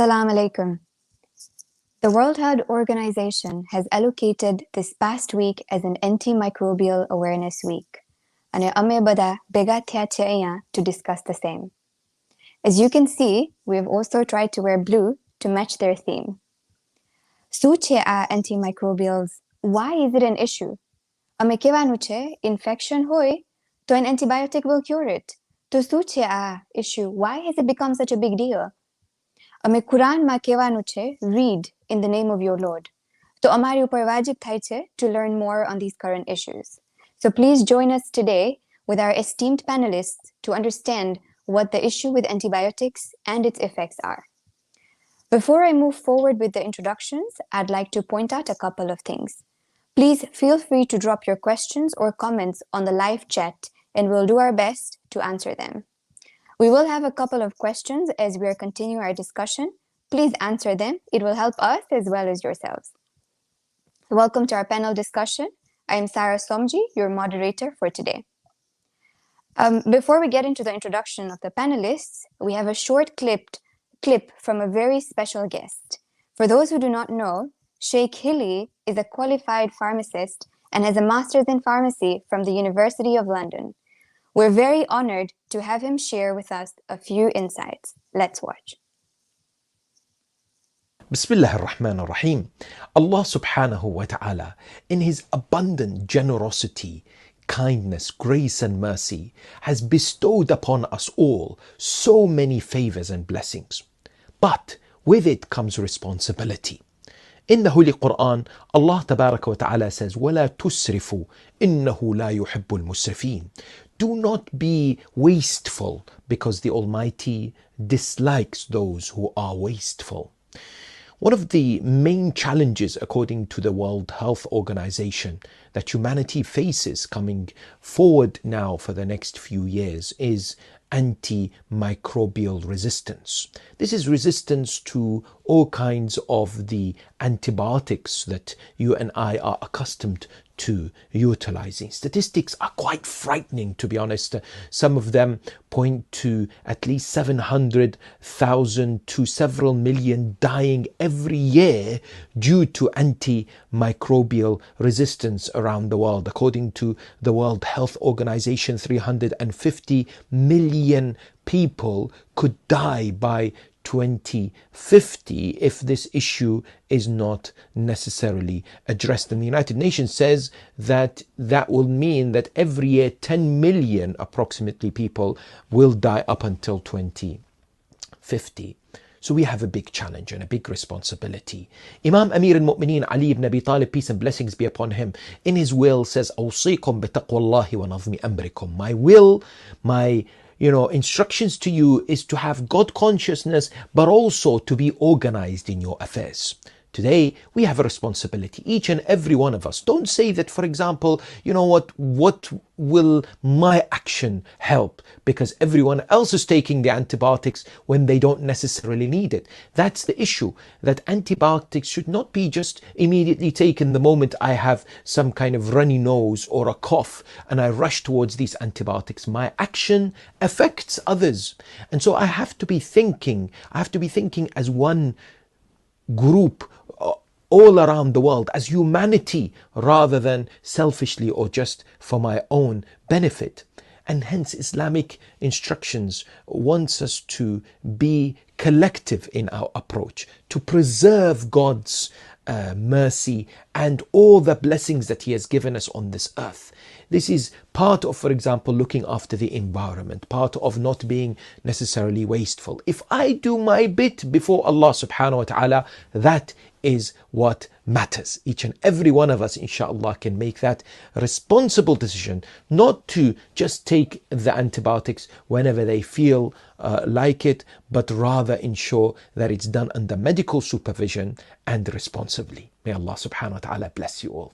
Assalamu alaikum. The World Health Organization has allocated this past week as an Antimicrobial Awareness Week. And I'm to discuss the same. As you can see, we have also tried to wear blue to match their theme. Suche a antimicrobials, why is it an issue? Amekevanuche infection hoy, to an antibiotic will cure it. To suche a issue, why has it become such a big deal? અમે કુરાનમાં કહેવાનું છે, read in the name of your Lord. તો અમારી ઉપર વાજિબ થાય છે to learn more on these current issues. So please join us today with our esteemed panelists to understand what the issue with antibiotics and its effects are. Before I move forward with the introductions, I'd like to point out a couple of things. Please feel free to drop your questions or comments on the live chat and we'll do our best to answer them. We will have a couple of questions as we are continuing our discussion. Please answer them. It will help us as well as yourselves. Welcome to our panel discussion. I am Sarah Somji, your moderator for today. Before we get into the introduction of the panelists, we have a short clip from a very special guest. For those who do not know, Sheikh Hilly is a qualified pharmacist and has a master's in pharmacy from the University of London. We're very honored to have him share with us a few insights. Let's watch. Bismillah ar-Rahman ar-Rahim. Allah subhanahu wa ta'ala, in His abundant generosity, kindness, grace and mercy, has bestowed upon us all so many favors and blessings. But with it comes responsibility. In the Holy Quran, Allah tabaraka wa ta'ala says, وَلَا تُسْرِفُوا إِنَّهُ لَا يُحِبُّ الْمُسْرِفِينَ. Do not be wasteful, because the Almighty dislikes those who are wasteful. One of the main challenges, according to the World Health Organization, that humanity faces coming forward now for the next few years is antimicrobial resistance. This is resistance to all kinds of the antibiotics that you and I are accustomed to utilizing. Statistics are quite frightening, to be honest. Some of them point to at least 700,000 to several million dying every year due to antimicrobial resistance around the world. According to the World Health Organization, 350 million people could die by 2050 if this issue is not necessarily addressed. And the United Nations says that that will mean that every year 10 million approximately people will die up until 2050. So we have a big challenge and a big responsibility. Imam Amir al-Mu'mineen Ali ibn Abi Talib, peace and blessings be upon him, in his will says, أوصيكم بتقوى الله ونظم أمركم. My will, my instructions to you is to have God consciousness, but also to be organized in your affairs. Today, we have a responsibility, each and every one of us. Don't say that, for example, what will my action help? Because everyone else is taking the antibiotics when they don't necessarily need it. That's the issue, that antibiotics should not be just immediately taken the moment I have some kind of runny nose or a cough and I rush towards these antibiotics. My action affects others. And so I have to be thinking as one group all around the world, as humanity, rather than selfishly or just for my own benefit. And hence Islamic instructions wants us to be collective in our approach, to preserve God's mercy and all the blessings that He has given us on this earth. This is part of, for example, looking after the environment, part of not being necessarily wasteful. If I do my bit before Allah subhanahu wa ta'ala, that is what matters. Each and every one of us, inshallah, can make that responsible decision, not to just take the antibiotics whenever they feel like it, but rather ensure that it's done under medical supervision and responsibly. May Allah subhanahu wa ta'ala bless you all.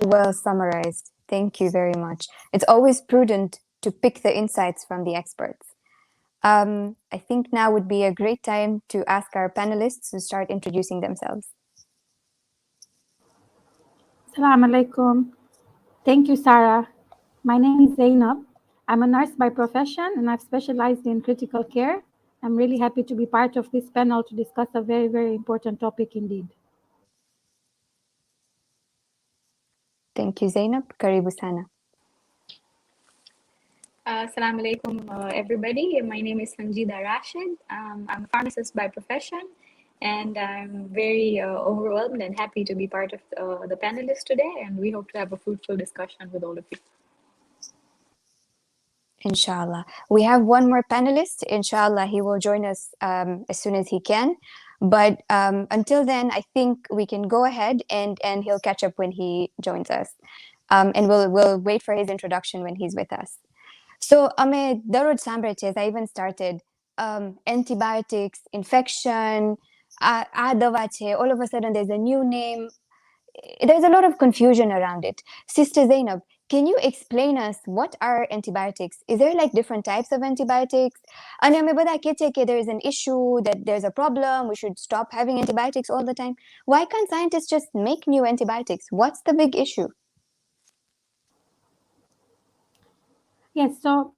Well summarized. Thank you very much. It's always prudent to pick the insights from the experts. I think now would be a great time to ask our panelists to start introducing themselves. Assalamu alaikum. Thank you, Sarah. My name is Zainab. I'm a nurse by profession, and I've specialized in critical care. I'm really happy to be part of this panel to discuss a very, very important topic indeed. Thank you, Zainab. Karibu sana. Assalamu alaikum, everybody. My name is Sanjida Rashid. I'm a pharmacist by profession, and I'm very overwhelmed and happy to be part of the panelists today. And we hope to have a fruitful discussion with all of you. Inshallah. We have one more panelist. Inshallah, he will join us as soon as he can. But until then, I think we can go ahead and he'll catch up when he joins us. And we'll wait for his introduction when he's with us. So, Ame Darud Sambraches, I even started antibiotics, infection, adavache. All of a sudden, there's a new name. There's a lot of confusion around it. Sister Zainab, can you explain us what are antibiotics? Is there like different types of antibiotics? And there is an issue, that there's a problem, we should stop having antibiotics all the time. Why can't scientists just make new antibiotics? What's the big issue? Yes, so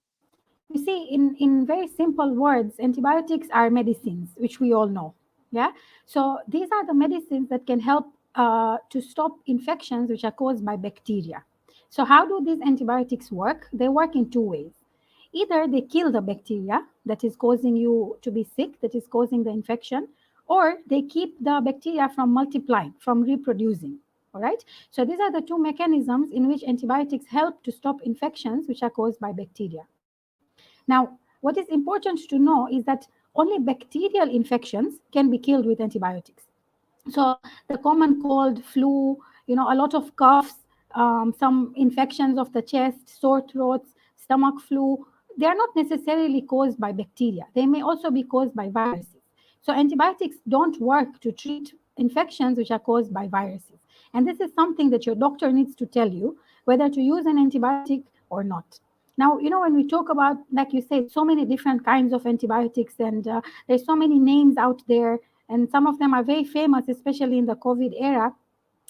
you see, in very simple words, antibiotics are medicines, which we all know. Yeah. So these are the medicines that can help to stop infections which are caused by bacteria. So how do these antibiotics work? They work in two ways. Either they kill the bacteria that is causing you to be sick, that is causing the infection, or they keep the bacteria from multiplying, from reproducing. All right. So these are the two mechanisms in which antibiotics help to stop infections which are caused by bacteria. Now, what is important to know is that only bacterial infections can be killed with antibiotics. So the common cold, flu, a lot of coughs, some infections of the chest, sore throats, stomach flu, they are not necessarily caused by bacteria. They may also be caused by viruses. So antibiotics don't work to treat infections which are caused by viruses. And this is something that your doctor needs to tell you whether to use an antibiotic or not. Now, when we talk about, like you said, so many different kinds of antibiotics, and there's so many names out there, and some of them are very famous, especially in the COVID era,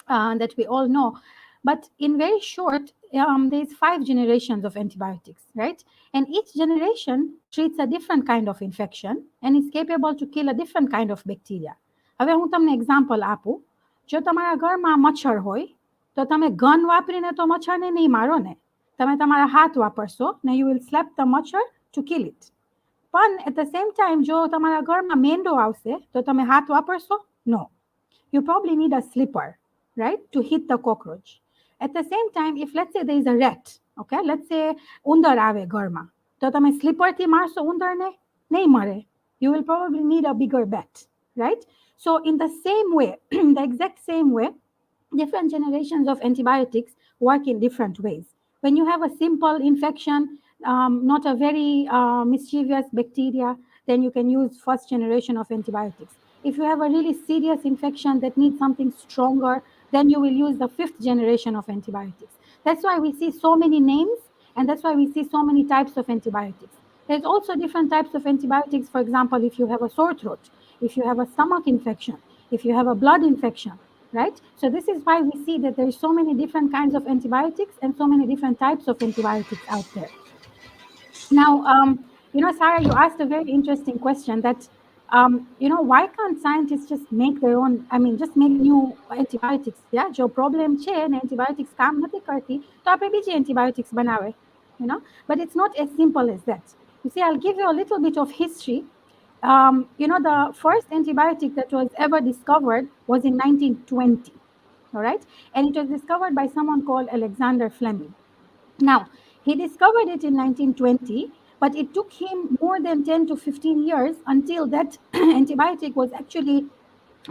that we all know. But in very short, there's 5 generations of antibiotics, right? And each generation treats a different kind of infection and is capable to kill a different kind of bacteria. હવે હું તમને example આપું. જો તમારા ઘરમાં મચ્છર હોય તો તમે ગન વાપરીને તો મચ્છરને નહીં મારો ને. તમે તમારા હાથ વાપરશો ને you will slap the machar to kill it. પણ at the same time, જો તમારા ઘરમાં મેંડો આવશે તો તમે હાથ વાપરશો? No. You probably need a slipper, right, to hit the cockroach. At the same time, if let's say there is a rat, okay, let's say ઉંદર આવે ઘરમાં, તો તમે સ્લીપરથી મારશો ઉંદરને? નહીં મરે. You will probably need a bigger bat, right? So in the same way, the exact same way, different generations of antibiotics work in different ways. When you have a simple infection, not a very mischievous bacteria, then you can use first generation of antibiotics. If you have a really serious infection that needs something stronger, then you will use the 5th generation of antibiotics. That's why we see so many names, and that's why we see so many types of antibiotics. There's also different types of antibiotics. For example, if you have a sore throat, if you have a stomach infection, if you have a blood infection, right? So this is why we see that there are so many different kinds of antibiotics and so many different types of antibiotics out there. Now, Sarah, you asked a very interesting question that, why can't scientists just make their own, just make new antibiotics? Yeah, जो problem છે ને antibiotics કામ નથી કરતી, તો આપણે બીજી antibiotics બનાવે, But it's not as simple as that. You see, I'll give you a little bit of history. The first antibiotic that was ever discovered was in 1920, all right? And it was discovered by someone called Alexander Fleming. Now, he discovered it in 1920, but it took him more than 10 to 15 years until that antibiotic was actually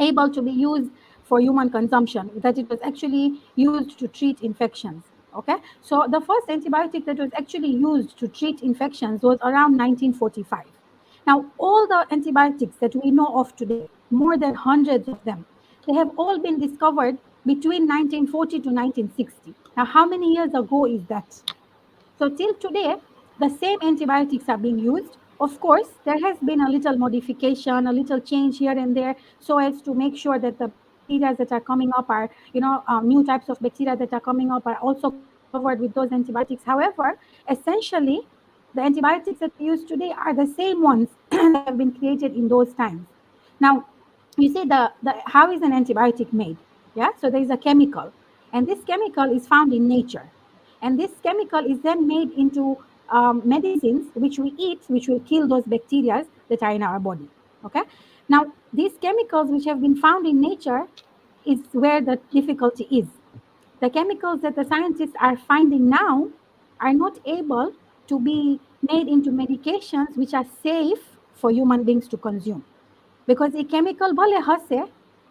able to be used for human consumption, that it was actually used to treat infections. Okay, so the first antibiotic that was actually used to treat infections was around 1945. Now, all the antibiotics that we know of today, more than hundreds of them, they have all been discovered between 1940 to 1960. Now, how many years ago is that? So till today, the same antibiotics are being used. Of course, there has been a little modification, a little change here and there, so as to make sure that the bacteria that are coming up are, new types of bacteria that are coming up are also covered with those antibiotics. However, essentially, the antibiotics that we use today are the same ones that have been created in those times. Now, you see how is an antibiotic made? Yeah, so there is a chemical, and this chemical is found in nature, and this chemical is then made into medicines which we eat, which will kill those bacteria that are in our body. Okay. Now, these chemicals which have been found in nature is where the difficulty is. The chemicals that the scientists are finding now are not able to be made into medications which are safe for human beings to consume. Because A chemical ભલે હશે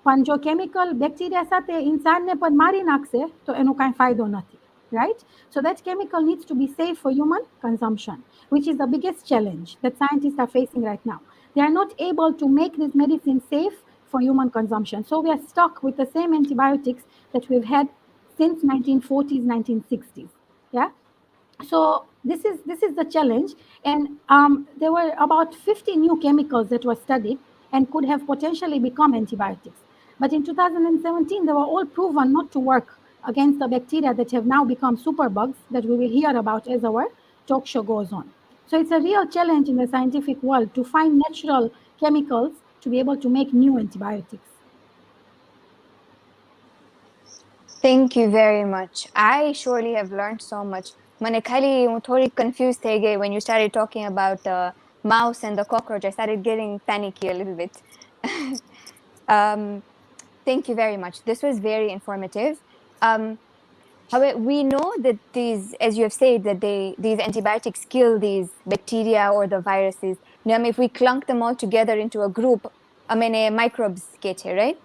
પણ જો chemical bacteria સાથે ઇન્સાનને પણ મારી નાખશે તો એનો કાંઈ ફાયદો નથી, right? So that chemical needs to be safe for human consumption, which is the biggest challenge that scientists are facing right now. They are not able to make this medicine safe for human consumption. So we are stuck with the same antibiotics that we've had since 1940s, 1960s. Yeah. So this is the challenge, and there were about 50 new chemicals that were studied and could have potentially become antibiotics. But in 2017, they were all proven not to work against the bacteria that have now become superbugs that we will hear about as our talk show goes on. So it's a real challenge in the scientific world to find natural chemicals to be able to make new antibiotics. Thank you very much. I surely have learned so much. મને ખાલી હું થોડી confused થઈ ગઈ when you started talking about the mouse and the cockroach. I started getting panicky a little bit. Thank you very much. This was very informative. However, we know that these, as you have said, that these antibiotics kill these bacteria or the viruses. Now, if we clunk them all together into a group, microbes get here, right?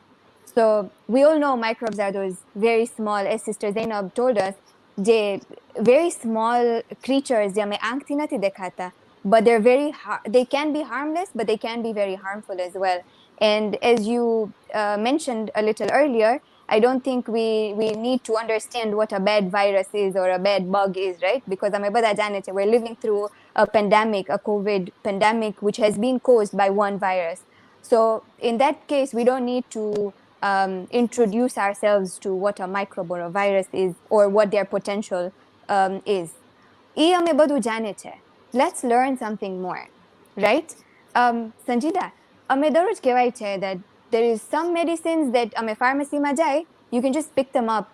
So we all know microbes are those very small, as Sister Zainab told us, they very small creatures, but they can be harmless, but they can be very harmful as well. And as you mentioned a little earlier, I don't think we need to understand what a bad virus is or a bad bug is, right? Because we're living through a pandemic, a COVID pandemic, which has been caused by one virus. So in that case, we don't need to introduce ourselves to what a microbe or a virus is or what their potential is. Let's learn something more, right? Sanjida, અમે દરરોજ કહેવાય છે that there is some medicines that અમે pharmacyમાં જાય, you can just pick them up.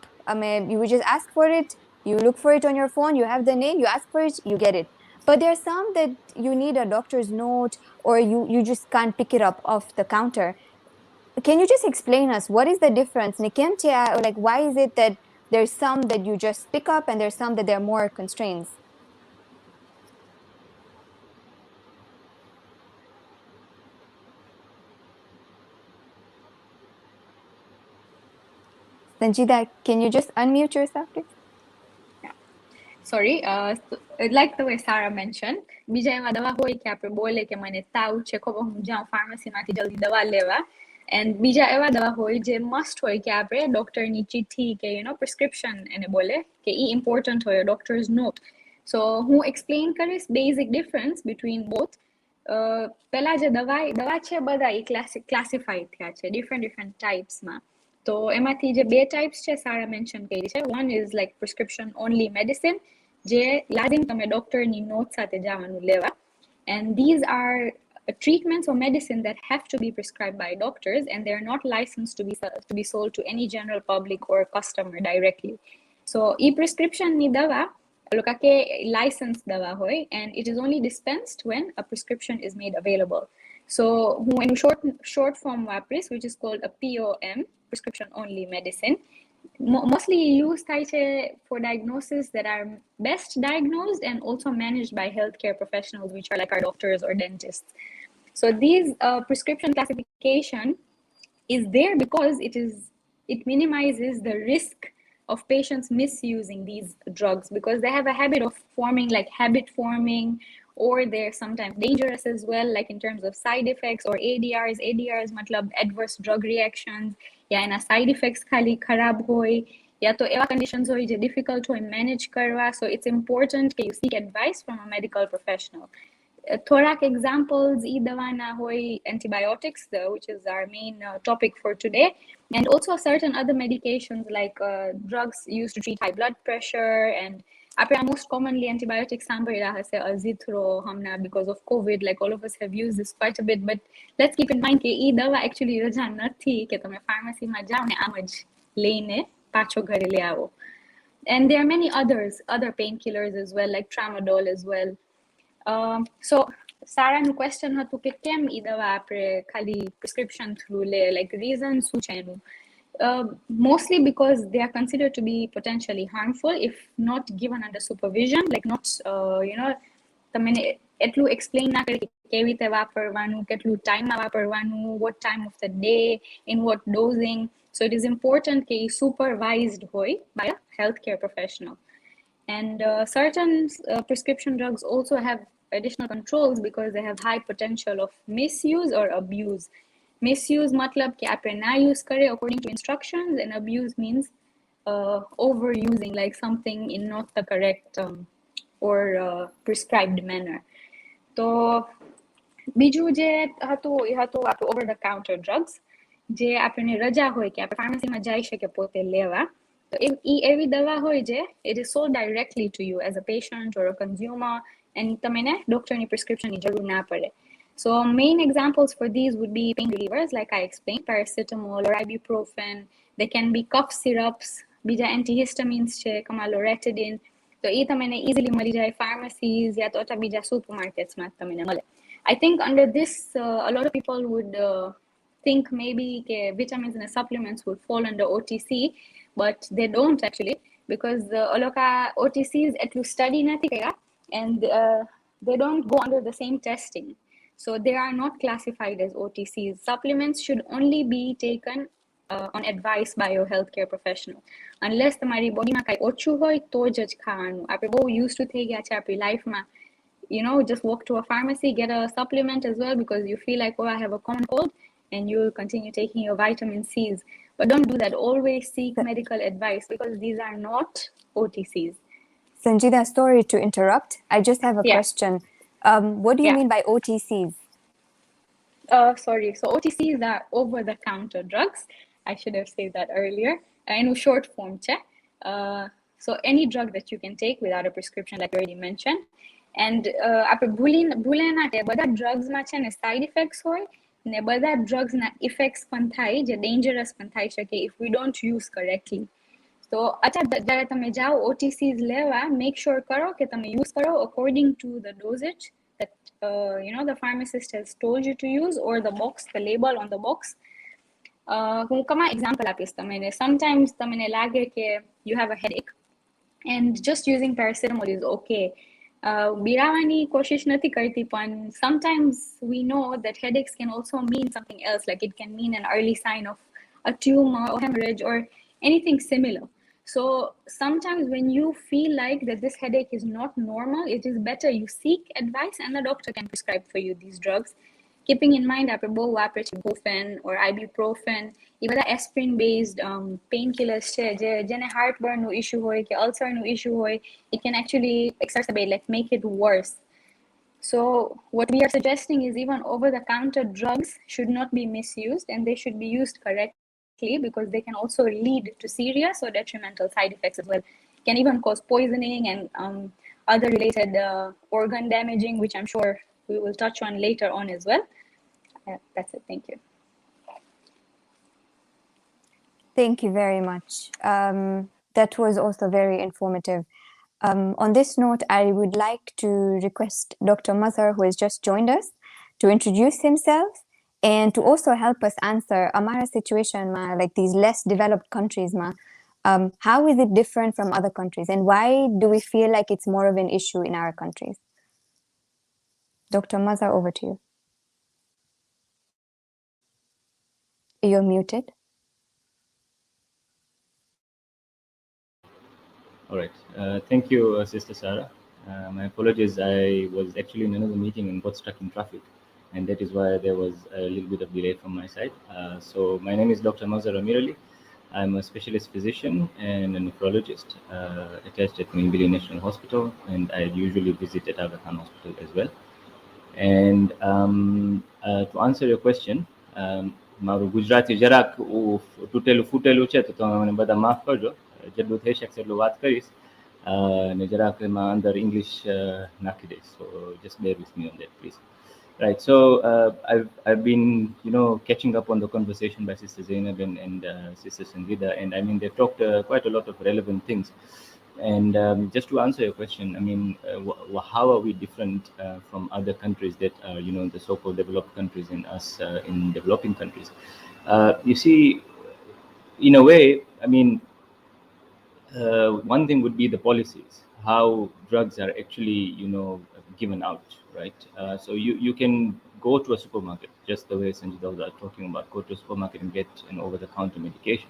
You would just ask for it, you look for it on your phone, you have the name, you ask for it, you get it. But there are some that you need a doctor's note or you just can't pick it up off the counter. Can you just explain us what is the difference? Like, why is it that there's some that you just pick up and there's some that there are more constraints? Sanjida, can you just unmute yourself, please? Sorry, like the way Sarah mentioned, બીજા એવા દવા હોય કે આપણે બોલે કે મને તાવ છે ખબર હું જાઉં ફાર્મસીમાંથી જલ્દી દવા લેવા, and બીજા એવા દવા હોય જે મસ્ટ હોય કે આપણે ડોક્ટરની ચિઠ્ઠી કે પ્રિસ્ક્રિપ્શન એને બોલે કે ઈ ઇમ્પોર્ટન્ટ હોય, ડોક્ટર્સ નોટ. So હું explain કરીશ basic difference between both. પહેલા જે દવા છે બધા ઈ classified થયા છે different typesમાં. તો એમાંથી જે બે types છે સારા મેન્શન કરી છે. One is like prescription only medicine, જે લાઝિમ તમે ડોક્ટરની નોટ સાથે જવાનું લેવા. And these are treatments or medicine that have to be prescribed by doctors and they are not licensed to be sold to any general public or customer directly. So e-prescription ni dawa loka ke licensed dawa hoy and it is only dispensed when a prescription is made available. So હું એનું short form વાપરીશ, which is called a POM, prescription only medicine. Mostly used for diagnosis that are best diagnosed and also managed by healthcare professionals, which are like our doctors or dentists. So these prescription classification is there because it minimizes the risk of patients misusing these drugs because they have a habit of forming like habit forming, or they're sometimes dangerous as well, like in terms of side effects or ADRs. ADRs matlab adverse drug reactions, ya ena side effects khali kharab hoy, ya to ewa conditions hoy je difficult hoy manage karwa. So it's important that you seek advice from a medical professional. Thorak examples ઈ દવાના હોય antibiotics, which is our main topic for today, and also certain other medications like drugs used to treat high blood pressure and most commonly antibiotics azithro hamna because of COVID, like all of us have used this quite a bit. But let's keep in mind that this dawa actually raja nathi ke tame pharmacy ma jao ne amaj lene pacho ghare le aavo. And there are many other painkillers as well, like tramadol as well. So Sarah no question hatu ke kem ઈ દવા આપણે ખાલી prescription through le, like reason શું છે એનું? Mostly because they are considered to be potentially harmful if not given under supervision, like not, તમે એટલું explain ના કરે કે કેવી રીતે વાપરવાનું, કેટલું ટાઈમમાં વાપરવાનું, what time of the day, in what dosing. So it is important કે supervised હોય by a healthcare professional. And certain prescription drugs also have additional controls because they have high potential of misuse or abuse. Misuse matlab ki aapne na use kare according to instructions, and abuse means overusing, like something in not the correct or prescribed manner. So બીજું જે હતું એ હતું આપણું over the counter drugs જે આપણને રજા હોય કે આપણે ફાર્મસીમાં જઈ શકીએ પોતે લેવા. તો એ એવી દવા હોય જે it is sold directly to you as a patient or a consumer, and તમને ડોક્ટરની પ્રિસ્ક્રિપ્શનની જરૂર ના પડે. So main examples for these would be pain relievers, like I explained, paracetamol or ibuprofen. They can be cough syrups, બીજા antihistamines છે, કમા loratadine. તો એ તમને easily મળી જાય pharmacies યા તો બીજા supermarketsમાં તમને મળે. I think under this, a lot of people would think maybe vitamins and supplements would fall under OTC, but they don't actually, because OTCs at least study nathi kaya, and they don't go under the same testing. So they are not classified as OTCs. Supplements should only be taken on advice by your healthcare professional. Unless તમારી બોડીમાં કાંઈ ઓછું હોય તો જ ખાવાનું. આપણે બહુ used to થઈ ગયા છે આપણી લાઈફમાં. Just walk to a pharmacy, get a supplement as well because you feel like, oh, I have a common cold, and you'll continue taking your vitamin C's. But don't do that. Always seek medical advice because these are not OTCs. Sanjida, sorry to interrupt. I just have a question. What do you mean by OTCs? Sorry. So OTCs are over-the-counter drugs. I should have said that earlier. In short form, so any drug that you can take without a prescription, like you already mentioned. And આપણે ભૂલે ના કે બધા ડ્રગ્સમાં છે ને side effects હોય ને બધા ડ્રગ્સના ઇફેક્ટ્સ પણ થાય જે ડેન્જરસ પણ થઈ શકે if we don't use correctly. So જ્યારે તમે જાઓ OTCs લેવા, make sure કરો કે તમે use કરો according to the dosage that the pharmacist has told you to use, or the box, the label on the box. હું કમા એક્ઝામ્પલ આપીશ તમને. Sometimes તમને લાગે કે you have a headache and just using paracetamol is okay. બીરાવાની કોશિશ નથી કરતી, પણ sometimes we know that headaches can also mean something else, like it can mean an early sign of a tumor or hemorrhage or anything similar. So sometimes when you feel like that this headache is not normal, it is better you seek advice and the doctor can prescribe for you these drugs. Keeping in mind આપણે બહુ વાપરે છે ibuprofen or ibuprofen, એ બધા aspirin based painkillers છે જેને heartburn નો issue હોય કે ulcer નો issue હોય, it can actually exacerbate, like make it worse. So what we are suggesting is even over the counter drugs should not be misused, and they should be used correctly because they can also lead to serious or detrimental side effects as well. It can even cause poisoning and other related organ damaging, which I'm sure we will touch on later on as well. That's it. Thank you. Thank you very much. That was also very informative. On this note, I would like to request Dr. Mazhar, who has just joined us, to introduce himself and to also help us answer Amara situation, like these less developed countries. How is it different from other countries, and why do we feel like it's more of an issue in our countries? Dr. Mazhar, over to you. You're muted. All right. Thank you, Sister Sarah. My apologies. I was actually in another meeting and got stuck in traffic, and that is why there was a little bit of delay from my side. So my name is Dr. Mazhar Amirali. I'm a specialist physician and a nephrologist attached at Queen National Hospital, and I usually visit at Aga Khan Hospital as well. And to answer your question, મારું ગુજરાતી જરાક તૂટેલું ફૂટેલું છે તો તમે મને બધા માફ કરજો, જેટલું થઈ શકશે એટલું વાત કરીશ. Najara Krema under English Nakide. So just bear with me on that, please. Right. So I've been catching up on the conversation by Sister Zainab and Sister Sanjida, and I mean they've talked quite a lot of relevant things. And just to answer your question, I mean, how are we different from other countries that are, the so-called developed countries and us in developing countries? You see, in a way, I mean, one thing would be the policies, how drugs are actually, given out, right? So you can go to a supermarket, just the way Sanjida was talking about, go to a supermarket and get an over-the-counter medication.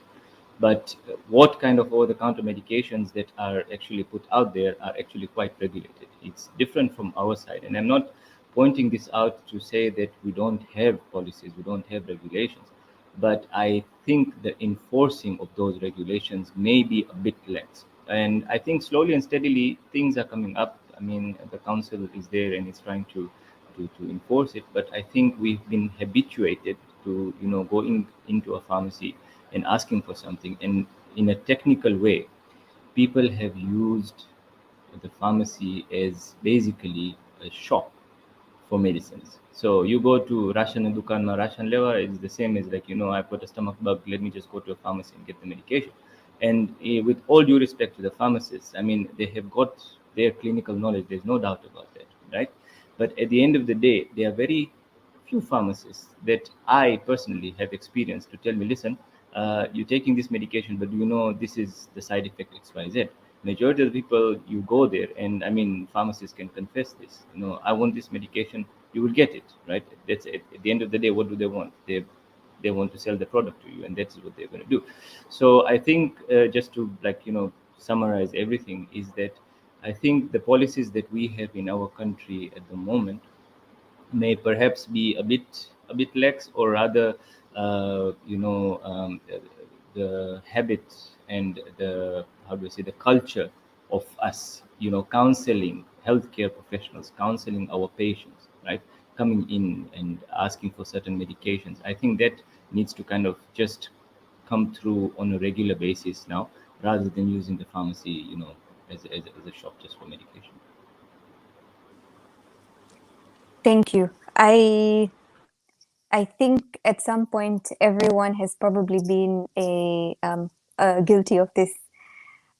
But what kind of over-the-counter medications that are actually put out there are actually quite regulated. It's different from our side. And I'm not pointing this out to say that we don't have policies, we don't have regulations. But I think the enforcing of those regulations may be a bit lax. And I think slowly and steadily things are coming up. I mean, the council is there and is trying to enforce it. But I think we've been habituated to, going into a pharmacy and asking for something. And in a technical way, people have used the pharmacy as basically a shop for medicines. So you go to Russian and Dukan ma Russian level, it's the same as like, I've got a stomach bug, let me just go to a pharmacy and get the medication. And with all due respect to the pharmacists, I mean, they have got their clinical knowledge, there's no doubt about that, right? But at the end of the day, there are very few pharmacists that I personally have experienced to tell me, listen, you're taking this medication, but do you know this is the side effect XYZ? Majority of the people, you go there, and I mean, pharmacists can confess this. I want this medication, you will get it, right? That's it. At the end of the day, what do they want? They want to sell the product to you, and that's what they're going to do. So I think just to summarize everything is that I think the policies that we have in our country at the moment may perhaps be a bit lax, or rather, the habits and the, how do I say, the culture of us, counseling healthcare professionals, counseling our patients, right, coming in and asking for certain medications. I think that needs to kind of just come through on a regular basis now, rather than using the pharmacy, as a shop just for medication. Thank you. I think at some point everyone has probably been guilty of this.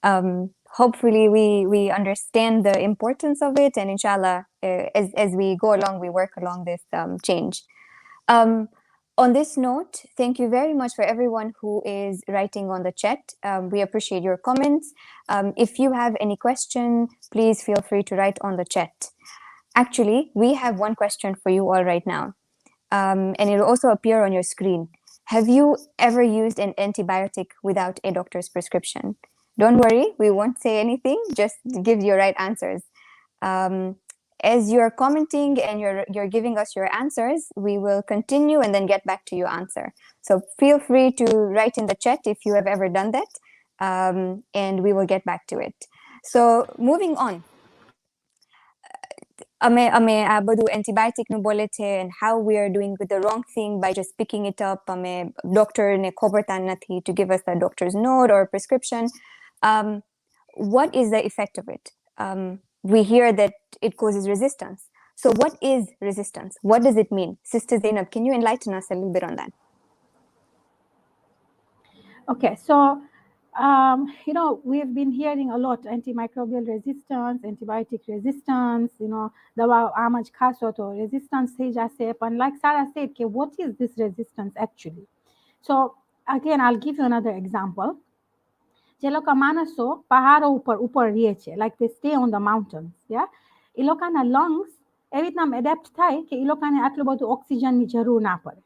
Hopefully we understand the importance of it, and inshallah, as we go along, we work along this change. On this note, thank you very much for everyone who is writing on the chat. We appreciate your comments. If you have any question, please feel free to write on the chat. Actually, we have one question for you all right now. And it will also appear on your screen. Have you ever used an antibiotic without a doctor's prescription? Don't worry, we won't say anything, just give your right answers. As you're commenting and you're giving us your answers, we will continue and then get back to your answer. So feel free to write in the chat if you have ever done that, and we will get back to it. So moving on. Badu antibiotic nu bolete, and how we are doing with the wrong thing by just picking it up. Doctor ne kobertan nathi to give us the doctor's note or prescription. What is the effect of it? We hear that it causes resistance. So what is resistance? What does it mean? Sister Zainab, can you enlighten us a little bit on that? Okay, so we've been hearing a lot antimicrobial resistance, antibiotic resistance, dawa amaj khasot or resistance થઈ જશે. And like Sarah said, okay, what is this resistance actually? So again, I'll give you another example. જે લોકો માણસો પહાડો ઉપર રહે છે, like they stay on the mountains, yeah, એ લોકોના lungs એવી રીતના એડેપ્ટ થાય કે એ લોકોને આટલું બધું ઓક્સિજનની જરૂર ના પડે.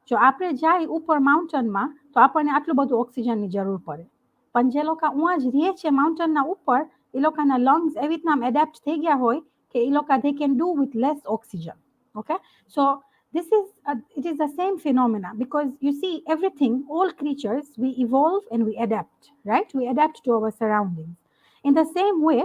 જો આપણે જાય ઉપર માઉન્ટેનમાં તો આપણને આટલું બધું ઓક્સિજનની જરૂર પડે. પણ જે લોકો ઉવા જ રહે છે માઉન્ટેનના ઉપર, એ લોકોના lungs એવી રીતના એડેપ્ટ થઈ ગયા હોય કે એ લોકો they can do with less oxygen. Okay, so it is the same phenomena, because you see everything, all creatures, we evolve and we adapt, right? We adapt to our surroundings. In the same way,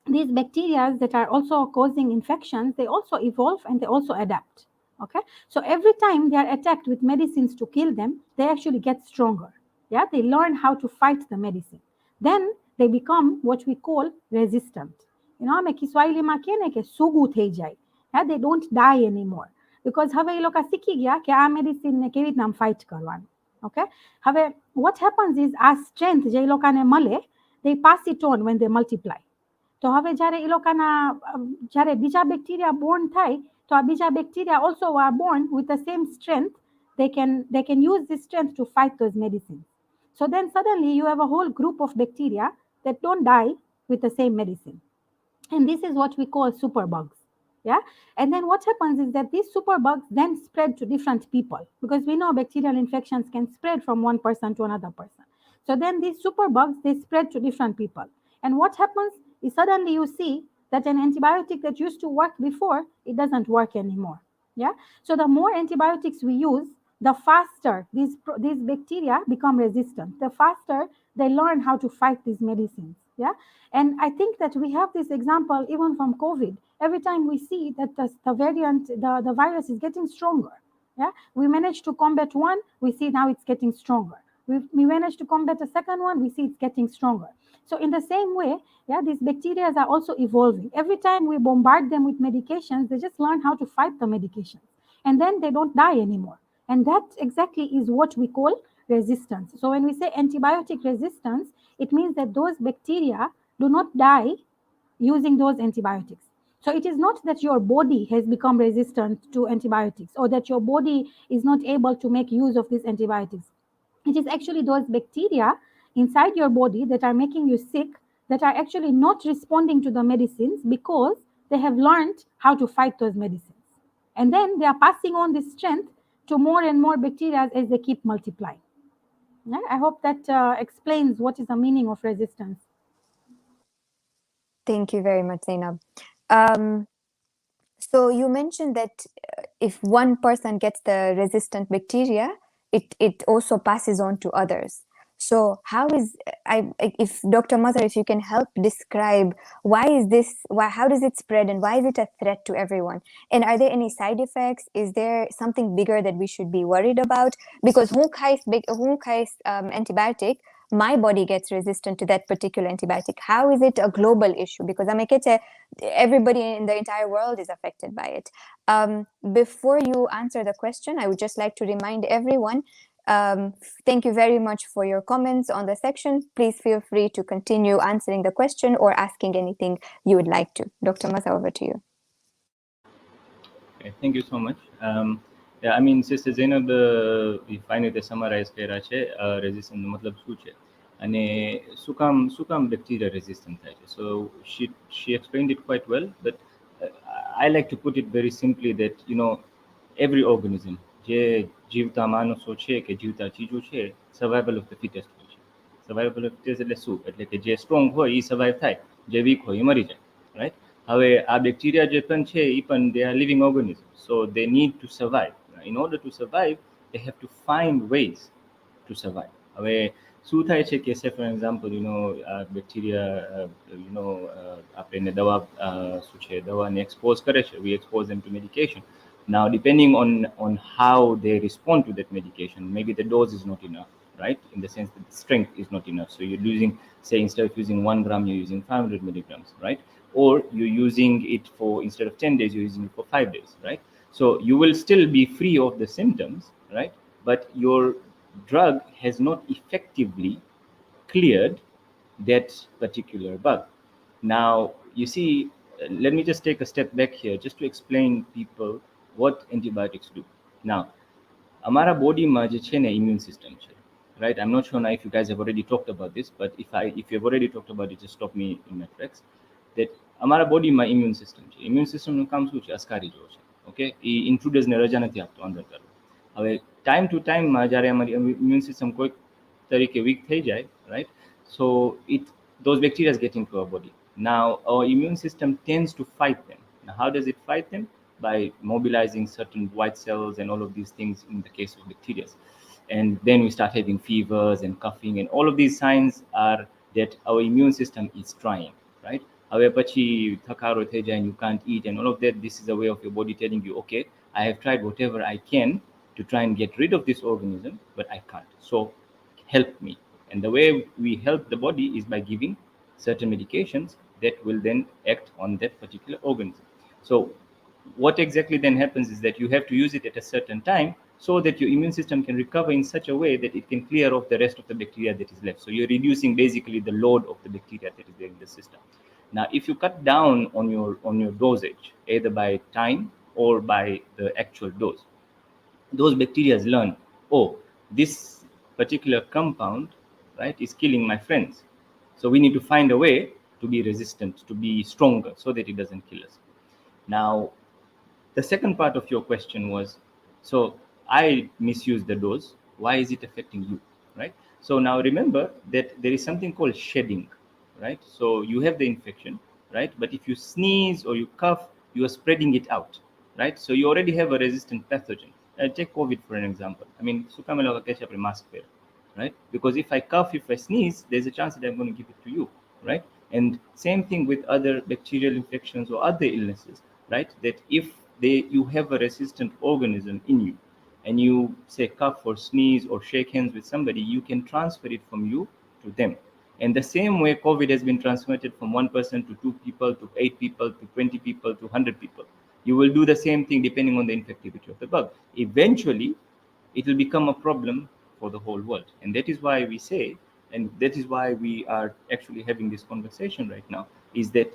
these bacteria that are also causing infections, they also evolve and they also adapt. Okay, so every time they are attacked with medicines to kill them, they actually get stronger. Yeah, they learn how to fight the medicine. Then they become what we call resistant. અમે કિસ્વાહીલીમાં કહે ને કે સુગુ થઈ જાય. They don't die anymore. Because હવે એ લોકો શીખી ગયા કે આ મેડિસિનને કેવી રીતના ફાઇટ કરવાનું. Okay? હવે what happens is આ strength જે એ લોકોને મળે, they pass it on when they multiply. તો હવે જ્યારે એ લોકોના જ્યારે બીજા બેક્ટેરિયા બોર્ન થાય, તો આ બીજા bacteria also are born with the same strength. They can use this strength to fight those medicines. So then suddenly you have a whole group of bacteria that don't die with the same medicine. And this is what we call superbugs. Yeah. And then what happens is that these superbugs then spread to different people, because we know bacterial infections can spread from one person to another person. So then these superbugs, they spread to different people. And what happens is suddenly you see that an antibiotic that used to work before, it doesn't work anymore. Yeah. So the more antibiotics we use, the faster these bacteria become resistant, the faster they learn how to fight these medicines. Yeah. And I think that we have this example even from COVID. Every time we see that the variant, the virus is getting stronger. Yeah. We managed to combat one, we see now it's getting stronger. We managed to combat the second one, we see it's getting stronger. So in the same way, yeah, these bacteria are also evolving. Every time we bombard them with medications, they just learn how to fight the medications. And then they don't die anymore. And that exactly is what we call resistance. So when we say antibiotic resistance, it means that those bacteria do not die using those antibiotics. So it is not that your body has become resistant to antibiotics or that your body is not able to make use of these antibiotics. It is actually those bacteria inside your body that are making you sick that are actually not responding to the medicines because they have learned how to fight those medicines. And then they are passing on this strength to more and more bacteria as they keep multiplying. Yeah, I hope that explains what is the meaning of resistance. Thank you very much, Zainab. So you mentioned that if one person gets the resistant bacteria, it also passes on to others. So how is, if Dr. Mazhar, if you can help describe how does it spread and why is it a threat to everyone? And are there any side effects? Is there something bigger that we should be worried about? Because who kais antibiotic, my body gets resistant to that particular antibiotic. How is it a global issue? Because everybody in the entire world is affected by it. Before you answer the question, I would just like to remind everyone, thank you very much for your comments on the section. Please feel free to continue answering the question or asking anything you would like to. Dr. Mazhar, over to you. Okay, thank you so much. Yeah, I mean, Sister Zainab, finally they summarize કર્યા છે resistance નો મતલબ શું છે અને શું કામ bacteria resistant થાય છે. So she explained it quite well, but I like to put it very simply that, you know, every organism, જે જીવતા માણસો છે કે જીવતા ચીજો છે, survival of the fittest હોય છે. Survival of the fittest એટલે શું? એટલે કે જે સ્ટ્રોંગ હોય એ સર્વાઈવ થાય, જે વીક હોય એ મરી જાય, રાઈટ? હવે આ બેક્ટેરિયા જે પણ છે એ પણ they are living organisms, so they need to survive. In order to survive, they have to find ways to survive. હવે શું થાય છે કે say for example, you know, bacteria, you know, આપણે દવાને expose કરે છે, we expose them to medication. Now, depending on how they respond to that medication, maybe the dose is not enough, right? In the sense that the strength is not enough. So you're using, say, instead of using 1 gram, you're using 500 milligrams, right? Or you're using it for, instead of 10 days, you're using it for 5 days, right? So you will still be free of the symptoms, right? But your drug has not effectively cleared that particular bug. Now, you see, let me just take a step back here just to explain people what antibiotics do. Now, amara body ma je che ne immune system che, right? I'm not sure now if you guys have already talked about this, but if you've already talked about it, just stop me in my tracks. That amara body ma immune system che, immune system નું કામ શું છે? અસ્કારી જેવો છે, okay? એ ઇન્ટ્રુડર્સ ને રજા નથી આપતો અંદર તરફ. હવે ટાઈમ ટુ ટાઈમ માં જ્યારે અમારી ઇમ્યુન સિસ્ટમ કોઈ તરીકે વીક થઈ જાય, right? So those bacteria get into our body. Now our immune system tends to fight them. Now how does it fight them? By mobilizing certain white cells and all of these things in the case of bacteria. And then we start having fevers and coughing, and all of these signs are that our immune system is trying, right? હવે પછી થકારો થઈ જાય and you can't eat and all of that. This is a way of your body telling you, okay, I have tried whatever I can to try and get rid of this organism, but I can't. So help me. And the way we help the body is by giving certain medications that will then act on that particular organism. So what exactly then happens is that you have to use it at a certain time so that your immune system can recover in such a way that it can clear off the rest of the bacteria that is left. So you're reducing basically the load of the bacteria that is there in the system. Now, if you cut down on your dosage, either by time or by the actual dose, those bacteria learn, oh, this particular compound, right, is killing my friends. So we need to find a way to be resistant, to be stronger, so that it doesn't kill us. Now, the second part of your question was, so I misuse the dose. Why is it affecting you, right? So now remember that there is something called shedding, right? So you have the infection, right? But if you sneeze or you cough, you are spreading it out, right? So you already have a resistant pathogen. Take COVID for an example. I mean, mask, right? Because if I cough, if I sneeze, there's a chance that I'm going to give it to you, right? And same thing with other bacterial infections or other illnesses, right? That if you have a resistant organism in you, and you say cough or sneeze or shake hands with somebody, you can transfer it from you to them. And the same way COVID has been transmitted from one person to 2 people, to 8 people, to 20 people, to 100 people. You will do the same thing depending on the infectivity of the bug. Eventually, it will become a problem for the whole world. And that is why we say, and that is why we are actually having this conversation right now, is that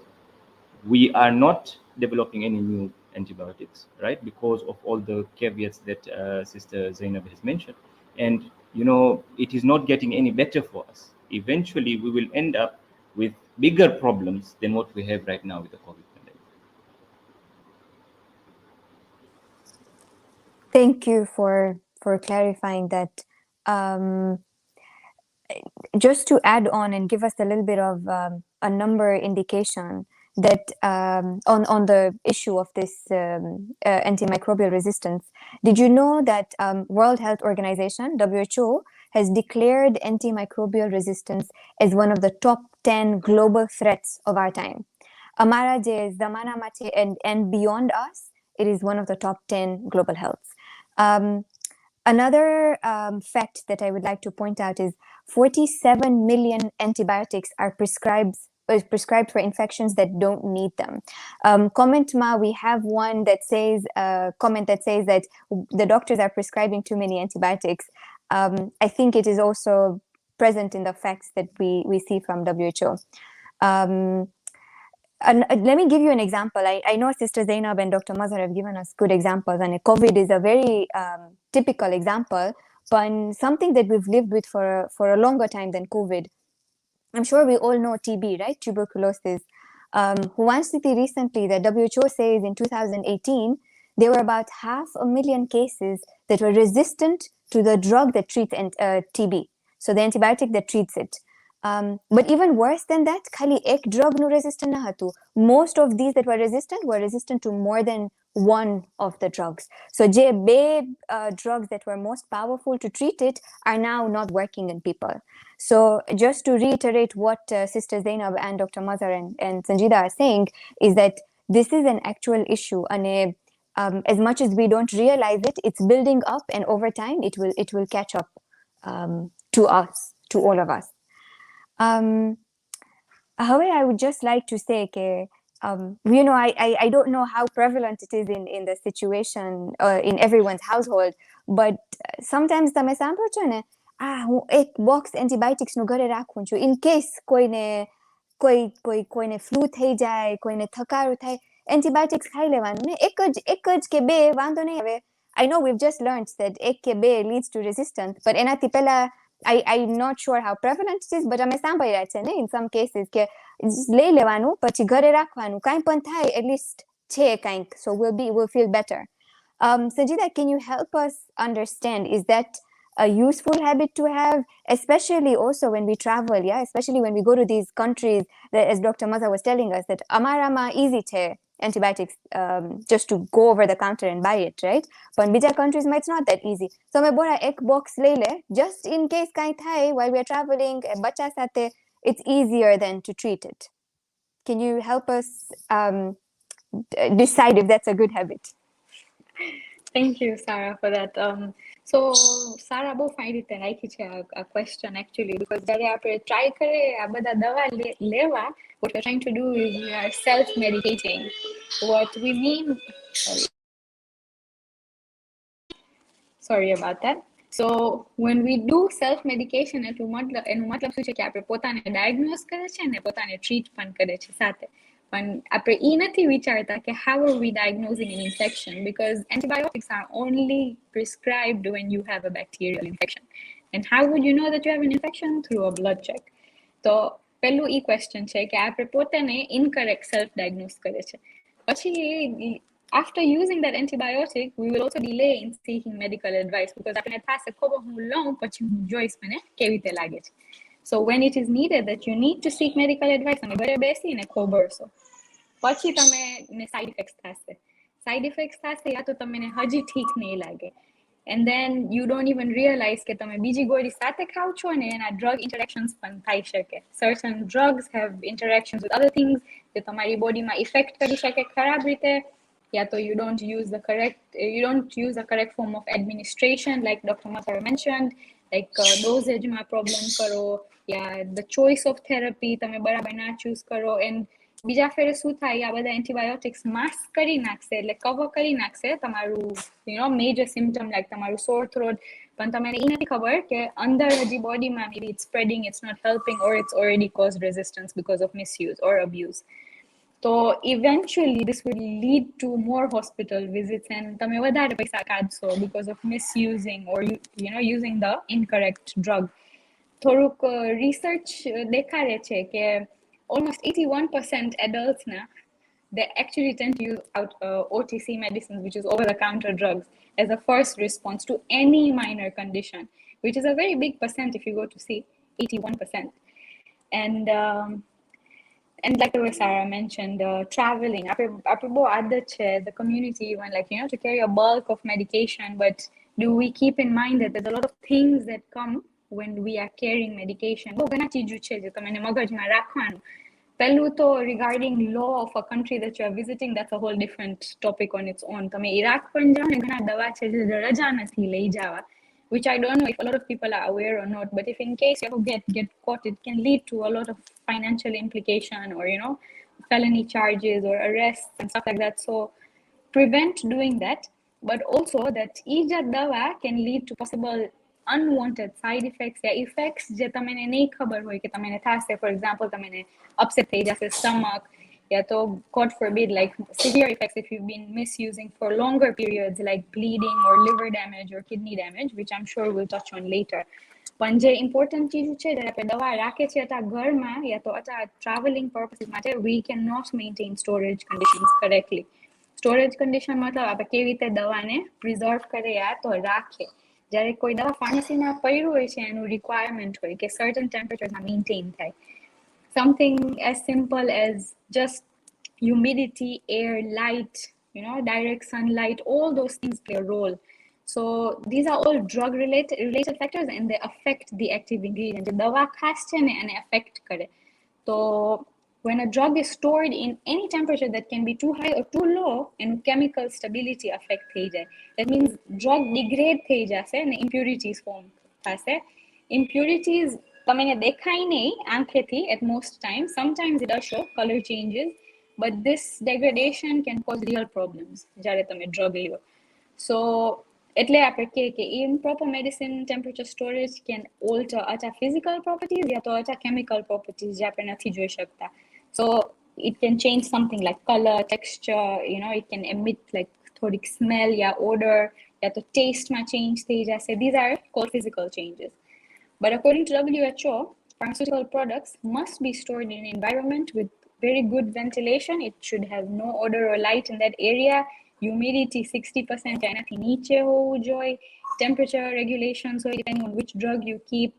we are not developing any new antibiotics, right? Because of all the caveats that Sister Zainab has mentioned. And, you know, it is not getting any better for us. Eventually, we will end up with bigger problems than what we have right now with the COVID pandemic. Thank you for clarifying that. Just to add on and give us a little bit of a number indication that on the issue of this antimicrobial resistance, did you know that World Health Organization, WHO, has declared antimicrobial resistance as one of the top 10 global threats of our time? Amara je zamana mache and beyond us, it is one of the top 10 global healths. Another fact that I would like to point out is 47 million antibiotics are prescribed for infections that don't need them. Comment ma, we have one that says, comment that says that the doctors are prescribing too many antibiotics. I think it is also present in the facts that we see from WHO. And let me give you an example. I know Sister Zainab and Dr. Mazhar have given us good examples, and COVID is a very typical example, but something that we've lived with for a longer time than COVID. I'm sure we all know TB, right? Tuberculosis. Huansiti recently, the WHO says in 2018, there were about 500,000 cases that were resistant to the drug that treats TB, so the antibiotic that treats it. But even worse than that, khali ek drug nu resistant na hatu. Most of these that were resistant to more than one of the drugs. So je drugs that were most powerful to treat it are now not working in people. So just to reiterate what Sister Zainab and Dr. Mazhar and Sanjida are saying is that this is an actual issue, and as much as we don't realize it, it's building up, and over time it will catch up to us, to all of us. However, I would just like to say, you know, I don't know how prevalent it is in the situation in everyone's household, but sometimes the sample chane ek box antibiotics no gare rakhun chu in case koine flu થઈ જાય, કોઈને થકારો થાય, antibiotics ખાઈ લેવાનું ને એક જ કે બે વાંધો નહીં આવે. I know we've just learned that એક કે બે leads to resistance, but એનાથી પહેલા I'm not sure how prevalent it is, but અમે સાંભળ્યા છે ને in some cases કે લઈ લેવાનું પછી ઘરે રાખવાનું, કાંઈ પણ થાય at least છે કાંઈક, so we'll feel better. Sanjida, can you help us understand, is that a useful habit to have, especially also when we travel, yeah, especially when we go to these countries that, as Dr. Mazhar was telling us, that amarama easy che antibiotics just to go over the counter and buy it, right? But in bija countries it's not that easy. So me bora ek box lei le just in case kai thai while we are traveling bacha sathe, it's easier than to treat it. Can you help us decide if that's a good habit? Thank you, Sarah, for that. So સારા બહુ fine રીતે રાખી છે આ question actually, because જ્યારે આપણે try કરે આ બધા દવા લેવા, what we're trying to do is we are self-medicating. What we mean, sorry about that. So when we do self-medication, એનું મતલબ શું છે કે આપણે પોતાને ડાયગ્નોઝ કરે છે ને પોતાને ટ્રીટ પણ કરે છે સાથે. પણ આપણે એ નથી વિચારતા કે how are we diagnosing an infection, because antibiotics are only prescribed when you have a bacterial infection. And how would you know that you have an infection? Through a blood check. તો પહેલું એ question છે કે આપણે પોતાને incorrect self diagnose કરે છે. પછી after using that antibiotic, we will also delay in seeking medical advice, because આપણે થશે ખબર હું લઉં પછી હું જોઈશ મને કેવી રીતે લાગે છે. So when it is needed that you need to seek medical advice, તમે ઘરે બેસીને ખબરશો. પછી તમે સાઇડ ઇફેક્ટ્સ થશે. સાઇડ ઇફેક્ટ્સ થશે યા તો તમને હજી ઠીક નહીં લાગે. And then you don't even realize કે તમે બીજી ગોળી સાથે ખાવ છો ને એના drug interactions પણ થઈ શકે. Certain drugs have interactions with other things જે તમારી બોડીમાં ઇફેક્ટ કરી શકે ખરાબ રીતે, યા તો you don't use the correct form of administration, like Dr. Mathur mentioned, like dosage માં problem કરો, યા the choice of therapy તમે બરાબર ના choose કરો. And બીજા ફેરે શું થાય, આ બધા એન્ટીબાયોટિક્સ માસ્ક કરી નાખશે, એટલે કવર કરી નાખશે તમારું મેજર સિમ્પટમ લાઈક તમારું સોર થ્રોટ, પણ તમને એ નથી ખબર કે અંદર હજી બોડીમાં maybe it's spreading, it's not helping, or it's already caused resistance because of misuse or abuse. So eventually this will lead to more hospital visits and તમે વધારે પૈસા કાઢશો because of misusing or using the incorrect drug. થોડુંક research દેખાડે છે કે almost 81% adults now, they actually tend to use OTC medicines, which is over-the-counter drugs, as a first response to any minor condition, which is a very big percent if you go to see, 81%. And like Sarah mentioned, traveling, the community even to carry a bulk of medication, but do we keep in mind that there's a lot of things that come when we are carrying medication? Pellu to regarding law of a country that you are visiting, that's a whole different topic on its own. Tame Iraq પણ જાઓ ને ઘણા દવા છે જે રજા નથી લઈ જાવા, which I don't know if a lot of people are aware or not, but if in case you get caught, it can lead to a lot of financial implication or felony charges or arrests and stuff like that. So prevent doing that, but also that ija dawa can lead to possible unwanted side effects या effects જે તમને નહીં ખબર હોય કે તમને થશે. For example, તમને upset થઈ જશે stomach, યા તો God forbid like severe effects if you've been misusing for longer periods, like bleeding or liver damage or kidney damage, which I'm sure we'll touch on later. પણ જે important ચીજ છે જ્યારે આપણે દવા રાખે છે અટા ઘરમાં યા તો અટા traveling purposes માટે, we cannot maintain storage conditions correctly. Storage condition मतलब આપણે કેવી રીતે દવાને પ્રિઝર્વ કરે યા તો રાખે. જ્યારે કોઈ દવા ફાર્મસીમાં પડ્યું હોય છે એનું રિક્વાયરમેન્ટ હોય કે certain temperatureમાં મેન્ટેન થાય. Something as simple as just humidity, air, light, direct sunlight, all those things play a role. So these are all drug related factors and they affect the active ingredient. The dawa ખાસ છે ને એને affect કરે. So when a drug is stored in any temperature that can be too high or too low, and chemical stability affect થઈ જાય. That means drug degrade થઈ જશે and impurities form થશે. Impurities તમને દેખાય નહીં આંખેથી at most times. Sometimes it does show color changes, but this degradation can cause real problems જ્યારે તમે drug લ્યો. So એટલે આપણે કહે કે improper medicine temperature storage can alter અચા physical properties યા તો અચા chemical properties જે આપણે નથી જોઈ શકતા. So it can change something like color, texture, it can emit like થોડીક smell યા odor, યા તો taste માં change થઈ જશે. These are called physical changes. But according to WHO, pharmaceutical products must be stored in an environment with very good ventilation. It should have no odor or light in that area. Humidity 60% એનાથી નીચે હોવું જોઈએ. Temperature regulations, so depending on which drug you keep.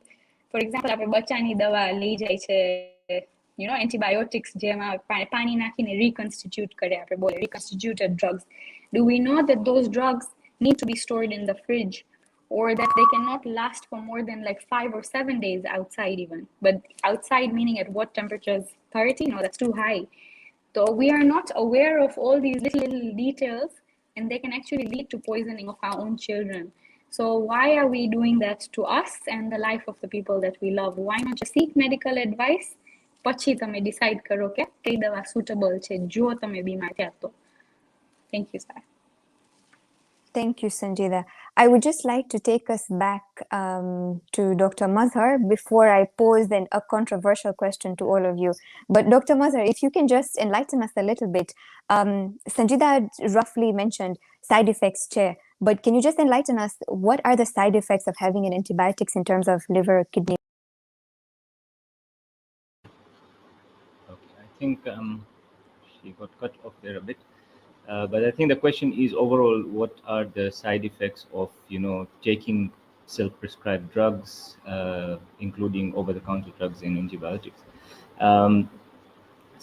For example, આપણે બચ્ચાની દવા લઈ જાય છે, antibiotics જેમાં પાણી નાખીને reconstitute કરે, આપણે બોલે reconstituted drugs. Do we know that those drugs need to be stored in the fridge, or that they cannot last for more than like 5 or 7 days outside even? But outside meaning at what temperatures? 30? No, that's too high. So we are not aware of all these little details, and they can actually lead to poisoning of our own children. So why are we doing that to us and the life of the people that we love? Why not just seek medical advice? પછી તમે decide કરો કે કઈ દવા suitable છે જો તમે બીમાર થયા તો. Thank you, sir. Thank you, Sanjida. I would just like to take us back to Dr. Mazhar before I pose a controversial question to all of you. But Dr. Mazhar, if you can just enlighten us a little bit. Sanjida had roughly mentioned side effects, Chair, but can you just enlighten us, what are the side effects of having an antibiotics in terms of liver, kidney? Okay, I think she got cut off there a bit. But I think the question is overall, what are the side effects of taking self-prescribed drugs, including over-the-counter drugs and antibiotics?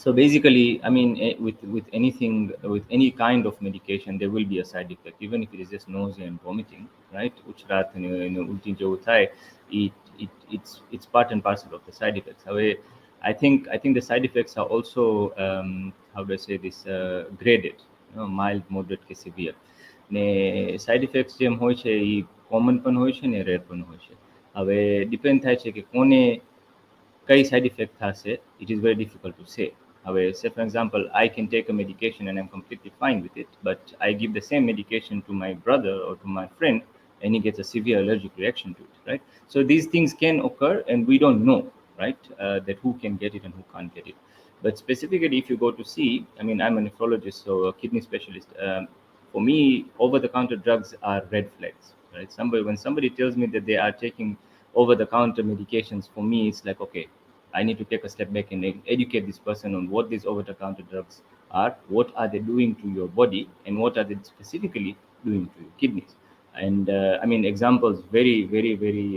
So basically, I mean, with anything, with any kind of medication, there will be a side effect, even if it is just nausea and vomiting, right? It's part and parcel of the side effects. However, I think the side effects are also how do I say this, graded, mild, moderate કે severe. ને side effects જેમ હોય છે એ common પણ હોય છે ને rare પણ હોય છે. હવે ડિપેન્ડ થાય છે કે કોને કઈ સાઇડ ઇફેક્ટ થશે. It is very difficult to say. However, say for example, I can take a medication and I'm completely fine with it, but I give the same medication to my brother or to my friend and he gets a severe allergic reaction to it, right? So these things can occur and we don't know, right, that who can get it and who can't get it. But specifically, if you go to see, I mean, I'm a nephrologist, so a kidney specialist. For me, over-the-counter drugs are red flags, right? When somebody tells me that they are taking over-the-counter medications, for me, it's like, okay, I need to take a step back and educate this person on what these over-the-counter drugs are, what are they doing to your body, and what are they specifically doing to your kidneys. And I mean, examples, very, very, very,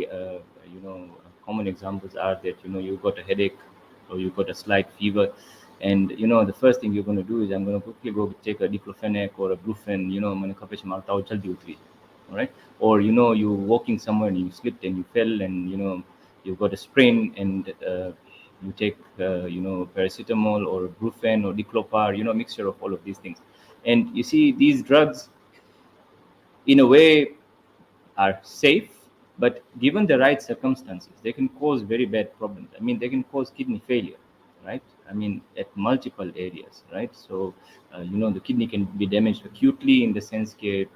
common examples are that, you've got a headache or you've got a slight fever, and the first thing you're going to do is, I'm going to quickly go take a diclofenac or a brufen, all right? Or you're walking somewhere and you slipped and you fell and you've got a sprain, and you take paracetamol or brufen or diclofar, mixture of all of these things. And you see, these drugs in a way are safe, but given the right circumstances, they can cause very bad problems. I mean, they can cause kidney failure, right? I mean, at multiple areas, right? So the kidney can be damaged acutely, in the sense that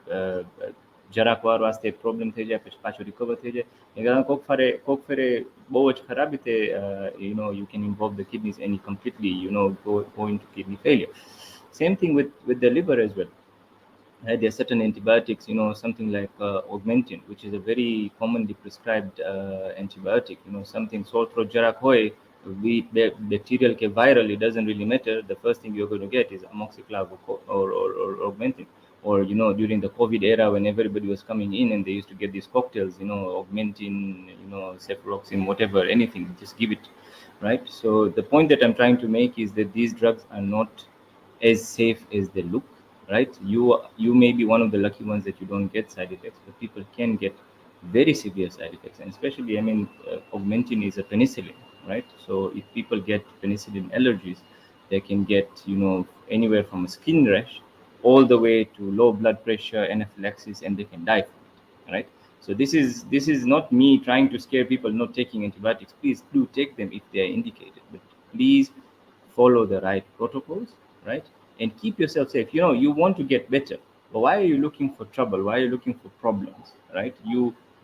જરાક વાર વાસ્તે problem થઈ જાય પછી પાછો recover થઈ જાય. કોક ફેરે બહુ જ ખરાબ રીતે you can involve the kidneys and you completely go into kidney failure. Same thing with the liver as well. There are certain antibiotics, something like augmentin, which is a very commonly prescribed antibiotic. Something sore throat jarak hoy, be it bacterial ke viral, it doesn't really matter. The first thing you're going to get is amoxiclav or augmentin. Or during the COVID era, when everybody was coming in and they used to get these cocktails, augmentin, cephaloxime, whatever, anything, just give it, right? So the point that I'm trying to make is that these drugs are not as safe as they look, right? You may be one of the lucky ones that you don't get side effects, but people can get very severe side effects. And especially, I mean, augmentin is a penicillin, right? So if people get penicillin allergies, they can get anywhere from a skin rash all the way to low blood pressure, anaphylaxis, and they can die from it, right? So this is not me trying to scare people not taking antibiotics. Please do take them if they are indicated, but please follow the right protocols, right? And keep yourself safe. You want to get better, but why are you looking for trouble? Why are you looking for problems, right? You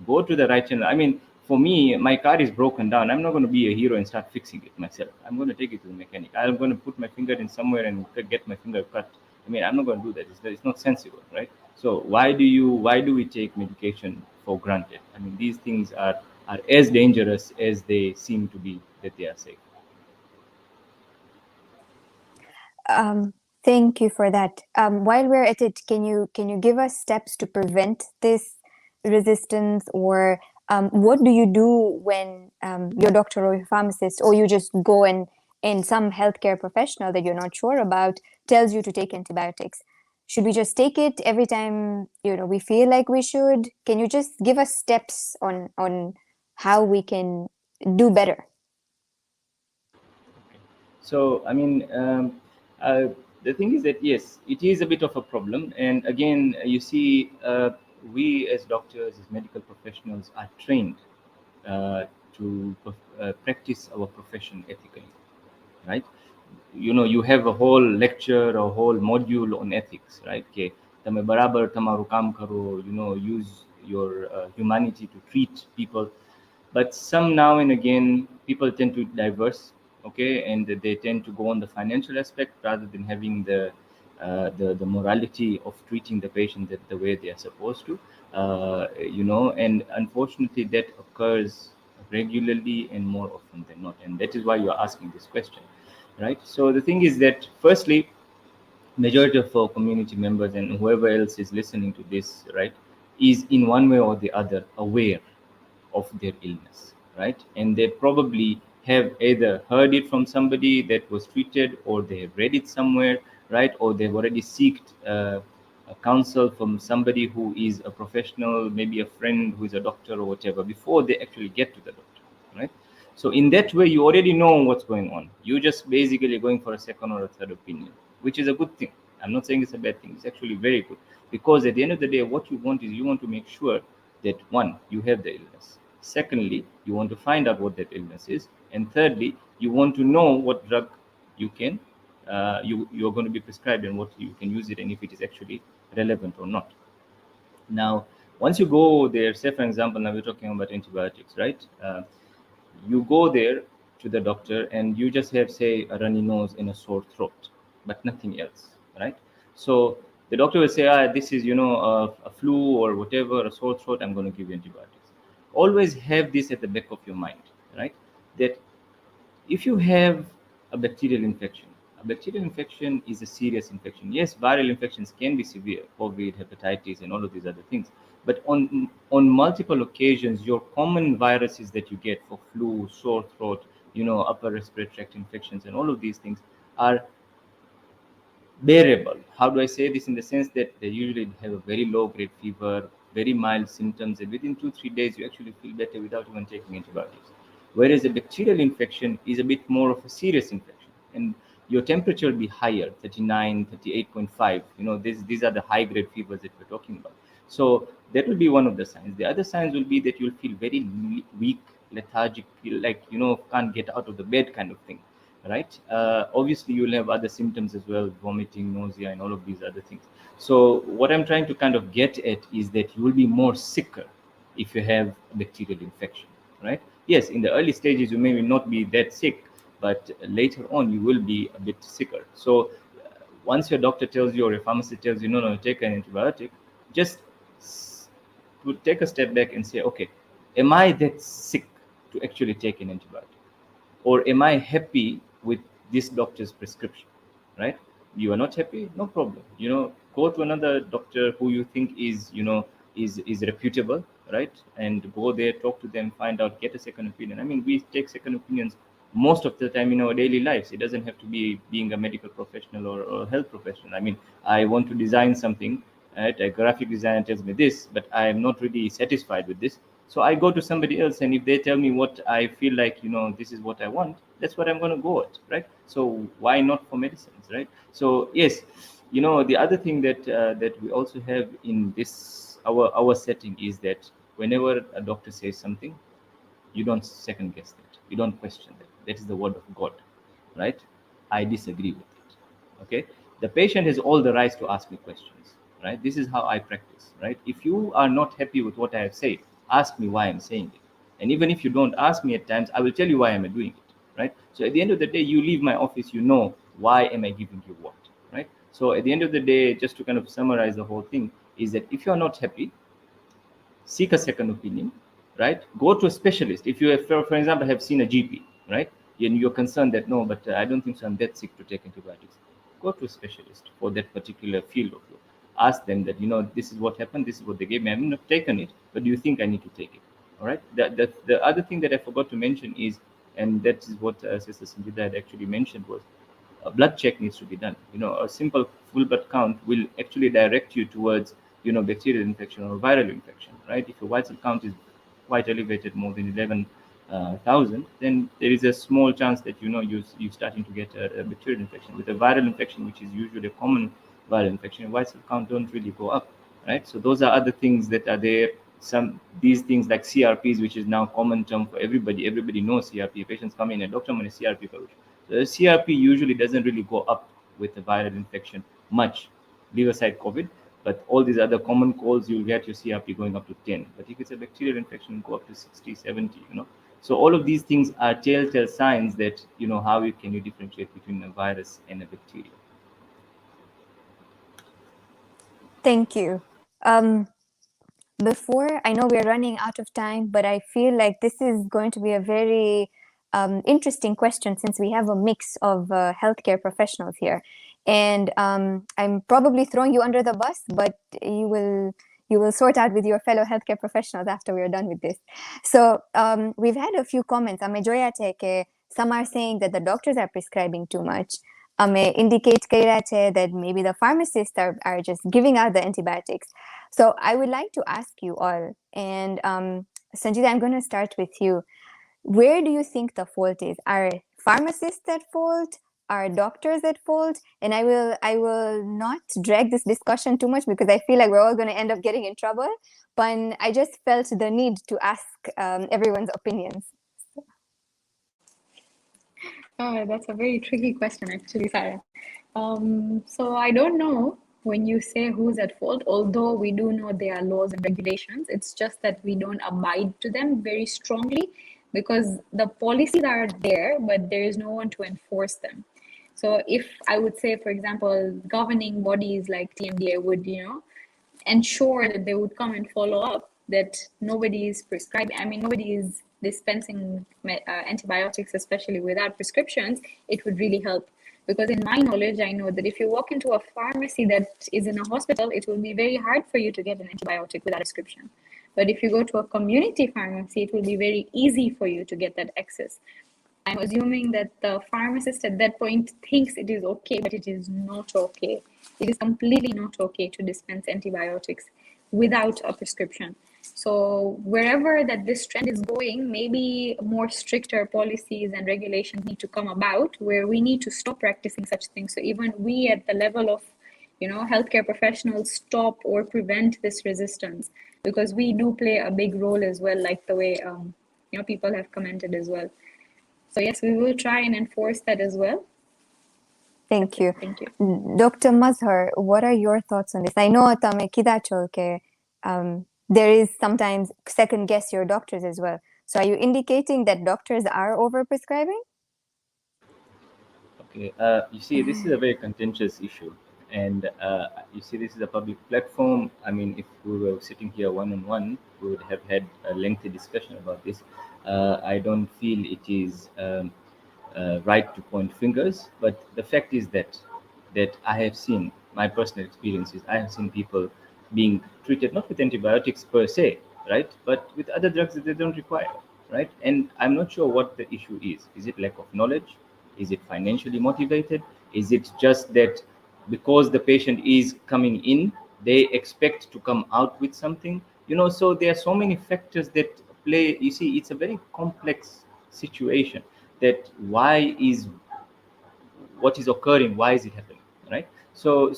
go to the right channel. I mean, for me, my car is broken down. I'm not going to be a hero and start fixing it myself. I'm going to take it to the mechanic. I'm going to put my finger in somewhere and get my finger cut. I mean, I'm not going to do that. It's not sensible, right? So why do we take medication for granted? I mean, these things are as dangerous as they seem to be, that they are safe. Thank you for that. While we're at it, can you give us steps to prevent this resistance, or what do you do when your doctor or your pharmacist, or you just go and some healthcare professional that you're not sure about tells you to take antibiotics? Should we just take it every time we feel like we should? Can you just give us steps on how we can do better? So, I mean, the thing is that, yes, it is a bit of a problem. And again, you see, we as doctors, as medical professionals, are trained to practice our profession ethically, right? You have a whole lecture or whole module on ethics, right? Okay, તમે બરાબર તમારું કામ કરો, use your humanity to treat people. But some now and again people tend to diverse, okay, and they tend to go on the financial aspect rather than having the morality of treating the patient the way they are supposed to, and unfortunately that occurs regularly and more often than not, and that is why you are asking this question, right? So the thing is that firstly, majority of our community members and whoever else is listening to this, right, is in one way or the other aware of their illness, right? And they probably have either heard it from somebody that was treated, or they have read it somewhere, right? Or they've already sought a counsel from somebody who is a professional, maybe a friend who is a doctor or whatever, before they actually get to the doctor, right? So in that way, you already know what's going on. You're just basically going for a second or a third opinion, which is a good thing. I'm not saying it's a bad thing. It's actually very good, because at the end of the day, what you want is you want to make sure that, one, you have the illness. Secondly, you want to find out what that illness is. And thirdly, you want to know what drug you can you're going to be prescribed, and what you can use it, and if it is actually relevant or not. Now, once you go there, say for example, now we're talking about antibiotics, right? You go there to the doctor and you just have, say, a runny nose and a sore throat, but nothing else, right? So the doctor will say, this is, a flu or whatever, a sore throat, I'm going to give you antibiotics. Always have this at the back of your mind, right? That if you have a bacterial infection, a bacterial infection is a serious infection. Yes, viral infections can be severe, COVID, hepatitis, and all of these other things. But on multiple occasions, your common viruses that you get for flu, sore throat, upper respiratory tract infections, and all of these things are bearable. How do I say this? In the sense that they usually have a very low grade fever, very mild symptoms, and within 2-3 days you actually feel better without even taking antibiotics. Whereas a bacterial infection is a bit more of a serious infection, and your temperature will be higher, 39, 38.5. These are the high grade fevers that we're talking about. So that will be one of the signs. The other signs will be that you'll feel very weak, lethargic, feel like can't get out of the bed kind of thing, right? Obviously, you'll have other symptoms as well, vomiting, nausea, and all of these other things. So what I'm trying to kind of get at is that you will be more sicker if you have a bacterial infection, right? Yes, in the early stages, you may not be that sick, but later on, you will be a bit sicker. So once your doctor tells you, or your pharmacist tells you, no, take an antibiotic, just take a step back and say, okay, am I that sick to actually take an antibiotic? Or am I happy with this doctor's prescription, right? You are not happy, no problem. Go to another doctor who you think is reputable, right? And go there, talk to them, find out, get a second opinion. I mean, we take second opinions most of the time in our daily lives. It doesn't have to be being a medical professional or a health professional. I mean, I want to design something, right? A graphic designer tells me this, but I am not really satisfied with this. So I go to somebody else, and if they tell me what I feel like, this is what I want, that's what I'm going to go at, right? So why not for medicines, right? So yes, the other thing that we also have in this our setting is that whenever a doctor says something, you don't second guess that, you don't question that. That is the word of God, right? I disagree with it. Okay, the patient has all the rights to ask me questions, right? This is how I practice, right? If you are not happy with what I have said, ask me why I'm saying it. And even if you don't ask me at times, I will tell you why I'm doing it, right? So at the end of the day, you leave my office, why am I giving you what, right? So at the end of the day, just to kind of summarize the whole thing, is that if you're not happy, seek a second opinion, right? Go to a specialist. If you have, for example, have seen a GP, right? And you're concerned that, no, but I don't think so, I'm that sick to take antibiotics. Go to a specialist for that particular field of law. Ask them that, this is what happened, this is what they gave me. I haven't not taken it, but do you think I need to take it? All right. The other thing that I forgot to mention is, and that is what Sister Sanjida had actually mentioned, was a blood check needs to be done. A simple full blood count will actually direct you towards, bacterial infection or viral infection, right? If your white cell count is quite elevated, more than 11,000, then there is a small chance that you're starting to get a bacterial infection. With a viral infection, which is usually a common viral infection, white cell count don't really go up, right? So those are other things that are there. These things like CRPs, which is now common term for everybody. Everybody knows CRP. Patients come in and doctor, I'm on a CRP. So the CRP usually doesn't really go up with a viral infection much, leave aside COVID. But all these other common colds, you'll get your CRP going up to 10. But if it's a bacterial infection, go up to 60, 70, you know. So all of these things are telltale signs that, you know, how can you differentiate between a virus and a bacteria. Thank you. Before, I know we're running out of time, but I feel like this is going to be a very interesting question since we have a mix of healthcare professionals here. And I'm probably throwing you under the bus, but you will sort out with your fellow healthcare professionals after we're done with this. So we've had a few comments. Some are saying that the doctors are prescribing too much. Indicate that maybe the pharmacists are just giving out the antibiotics. So I would like to ask you all, and Sanjida, I'm going to start with you. Where do you think the fault is? Are pharmacists at fault? Are doctors at fault? And I will not drag this discussion too much because I feel like we're all going to end up getting in trouble. But I just felt the need to ask everyone's opinions. Oh, that's a very tricky question, actually, Sarah. So I don't know when you say who's at fault, although we do know there are laws and regulations. It's just that we don't abide to them very strongly because the policies are there, but there is no one to enforce them. So if I would say, for example, governing bodies like TMDA would, ensure that they would come and follow up, that nobody is prescribing, nobody is dispensing antibiotics, especially without prescriptions, it would really help. Because in my knowledge, I know that if you walk into a pharmacy that is in a hospital, it will be very hard for you to get an antibiotic without a prescription. But if you go to a community pharmacy, it will be very easy for you to get that access. I'm assuming that the pharmacist at that point thinks it is okay, but it is not okay. It is completely not okay to dispense antibiotics without a prescription. So wherever that this trend is going, maybe more stricter policies and regulations need to come about where we need to stop practicing such things. So even we at the level of, healthcare professionals stop or prevent this resistance, because we do play a big role as well, like the way, people have commented as well. So yes, we will try and enforce that as well. Thank you. Thank you. Dr. Mazhar, what are your thoughts on this? I know there is sometimes second guess your doctors as well. So are you indicating that doctors are overprescribing? Okay, you see, this is a very contentious issue. And you see, this is a public platform. I mean, if we were sitting here one-on-one, we would have had a lengthy discussion about this. I don't feel it is right to point fingers, but the fact is that I have seen, my personal experiences, I have seen people being treated not with antibiotics per se, right, but with other drugs that they don't require, right? And I'm not sure what the issue is. Is it lack of knowledge? Is it financially motivated? Is it just that because the patient is coming in, they expect to come out with something? So there are so many factors that play. You see, it's a very complex situation. That what is occurring? Why is it happening? Right? So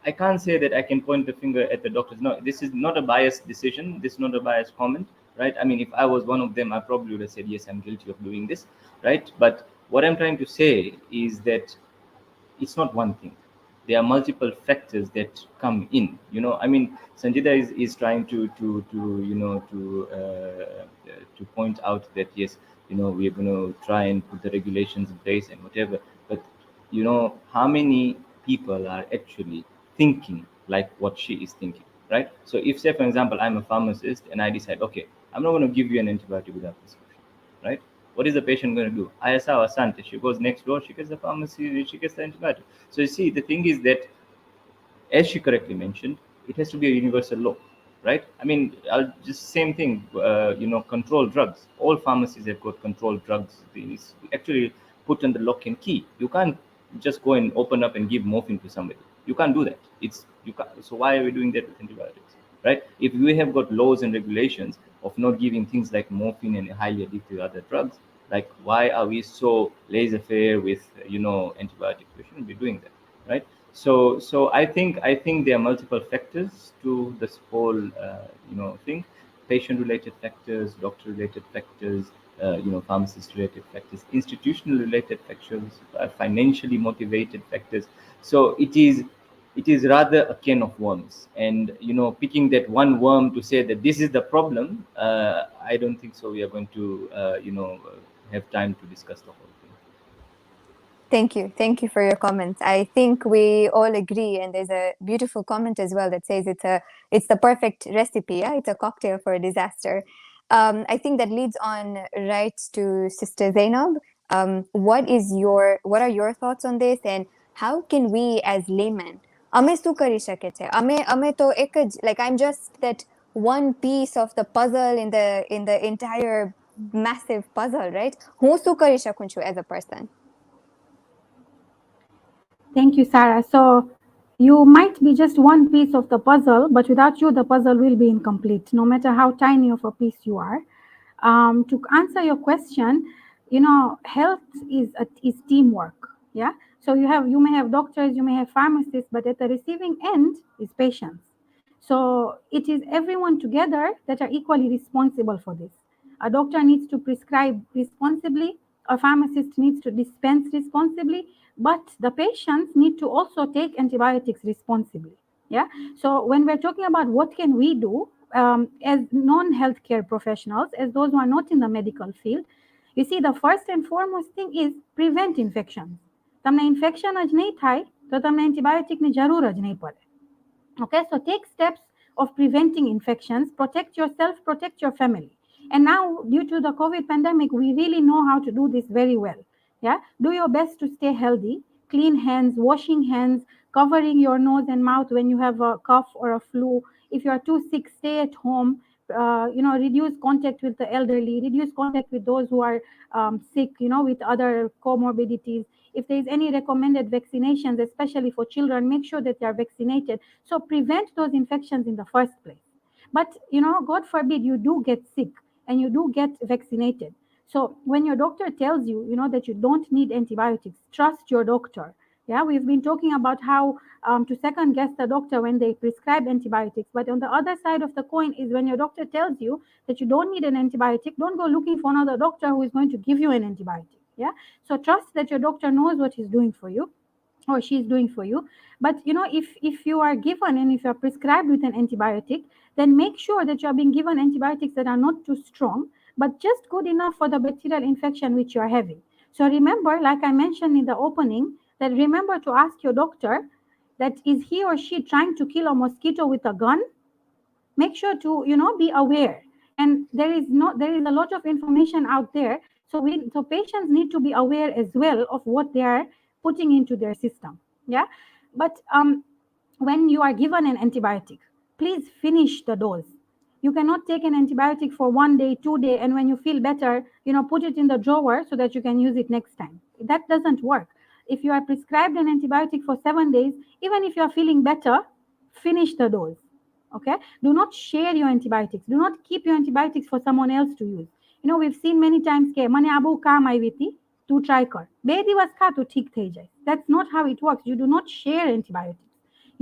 I can't say that I can point the finger at the doctors. No, this is not a biased decision. This is not a biased comment. Right? I mean, if I was one of them, I probably would have said, yes, I'm guilty of doing this. Right? But what I'm trying to say is that it's not one thing. There are multiple factors that come in. I mean, Sanjida is trying to point out that yes, we're going to try and put the regulations in place and whatever. But how many people are actually thinking like what she is thinking, right? So if, say, for example, I'm a pharmacist and I decide, okay, I'm not going to give you an antibiotic without prescription, right? What is the patient going to do? ISA or Sante, she goes next door, she gets the pharmacy, she gets the antibiotic. So you see, the thing is that, as she correctly mentioned, it has to be a universal law, right? I mean, I'll just same thing, controlled drugs. All pharmacies have got controlled drugs. It's actually put under lock and key. You can't just go and open up and give morphine to somebody. You can't do that. You can't. So why are we doing that with antibiotics, right? If we have got laws and regulations of not giving things like morphine and highly addictive other drugs, like why are we so laissez-faire with antibiotics? We shouldn't be doing that, right? So I think there are multiple factors to this whole thing: patient-related factors, doctor-related factors, pharmacist-related factors, institutional-related factors, financially motivated factors. So it is rather a can of worms, and picking that one worm to say that this is the problem, I don't think so. We are going to have time to discuss the whole thing. Thank you. Thank you for your comments. I think we all agree, and there's a beautiful comment as well that says it's the perfect recipe. Yeah, it's a cocktail for a disaster. I think that leads on right to Sister Zainab. What are your thoughts on this, and how can we as laymen, ame શું કરી શકે છે? ame તો એક જ, like I'm just that one piece of the puzzle in the entire massive puzzle, right? હું શું કરી શકું છું as a person? Thank you, Sarah. So you might be just one piece of the puzzle, but without you, the puzzle will be incomplete, no matter how tiny of a piece you are. To answer your question, health is teamwork. Yeah. So you may have doctors, you may have pharmacists, but at the receiving end is patients. So it is everyone together that are equally responsible for this. A doctor needs to prescribe responsibly, a pharmacist needs to dispense responsibly, but the patients need to also take antibiotics responsibly. Yeah. So when we're talking about what can we do as non-healthcare professionals, as those who are not in the medical field, you see, the first and foremost thing is prevent infections. તમને infection જ નહીં થાય તો તમને એન્ટીબાયોટિકની જરૂર જ નહીં પડે. Okay, so take steps of preventing infections, protect yourself, protect your family. And now, due to the COVID pandemic, we really know how to do this very well. Yeah, do your best to stay healthy, clean hands, washing hands, covering your nose and mouth when you have a cough or a flu. If you are too sick, stay at home. Reduce contact with the elderly, reduce contact with those who are sick, with other comorbidities. If there is any recommended vaccinations, especially for children, make sure that they are vaccinated. So prevent those infections in the first place. But, God forbid you do get sick and you do get vaccinated. So when your doctor tells you, that you don't need antibiotics, trust your doctor. Yeah, we've been talking about how to second guess the doctor when they prescribe antibiotics. But on the other side of the coin is when your doctor tells you that you don't need an antibiotic, don't go looking for another doctor who is going to give you an antibiotic. Yeah, so trust that your doctor knows what he's doing for you or she's doing for you. But if you are given and if you are prescribed with an antibiotic, then make sure that you are being given antibiotics that are not too strong, but just good enough for the bacterial infection which you are having. So remember, like I mentioned in the opening, that remember to ask your doctor that is he or she trying to kill a mosquito with a gun. Make sure to be aware. And there is a lot of information out there, so patients need to be aware as well of what they are putting into their system. Yeah, but when you are given an antibiotic, please finish the dose. You cannot take an antibiotic for 1 day, 2 days, and when you feel better, put it in the drawer so that you can use it next time. That doesn't work. If you are prescribed an antibiotic for 7 days, even if you are feeling better, finish the dose. Okay, do not share your antibiotics. Do not keep your antibiotics for someone else to use. We've seen many times કે મને આ બહુ કામ આવી હતી, તું try કર, 2 દિવસ ખા તો ઠીક થઈ જાય. That's not how it works. You do not share antibiotics.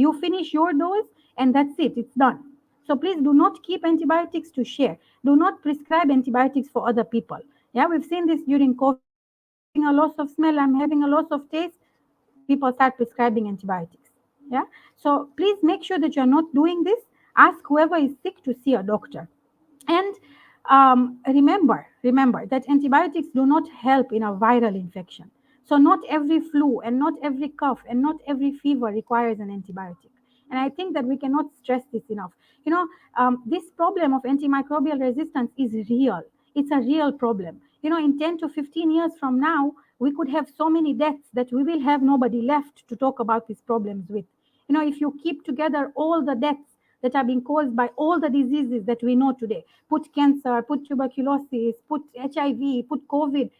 You finish your dose and that's it, it's done. So please do not keep antibiotics to share. Do not prescribe antibiotics for other people. Yeah, we've seen this during COVID. I'm having a loss of smell, I'm having a loss of taste, people start prescribing antibiotics. Yeah, so please make sure that you're not doing this. Ask whoever is sick to see a doctor. And remember that antibiotics do not help in a viral infection. So not every flu and not every cough and not every fever requires an antibiotic. And I think that we cannot stress this enough. This problem of antimicrobial resistance is real. It's a real problem. In 10 to 15 years from now, we could have so many deaths that we will have nobody left to talk about these problems with. If you keep together all the deaths that are being caused by all the diseases that we know today, put cancer, put tuberculosis, put HIV, put COVID,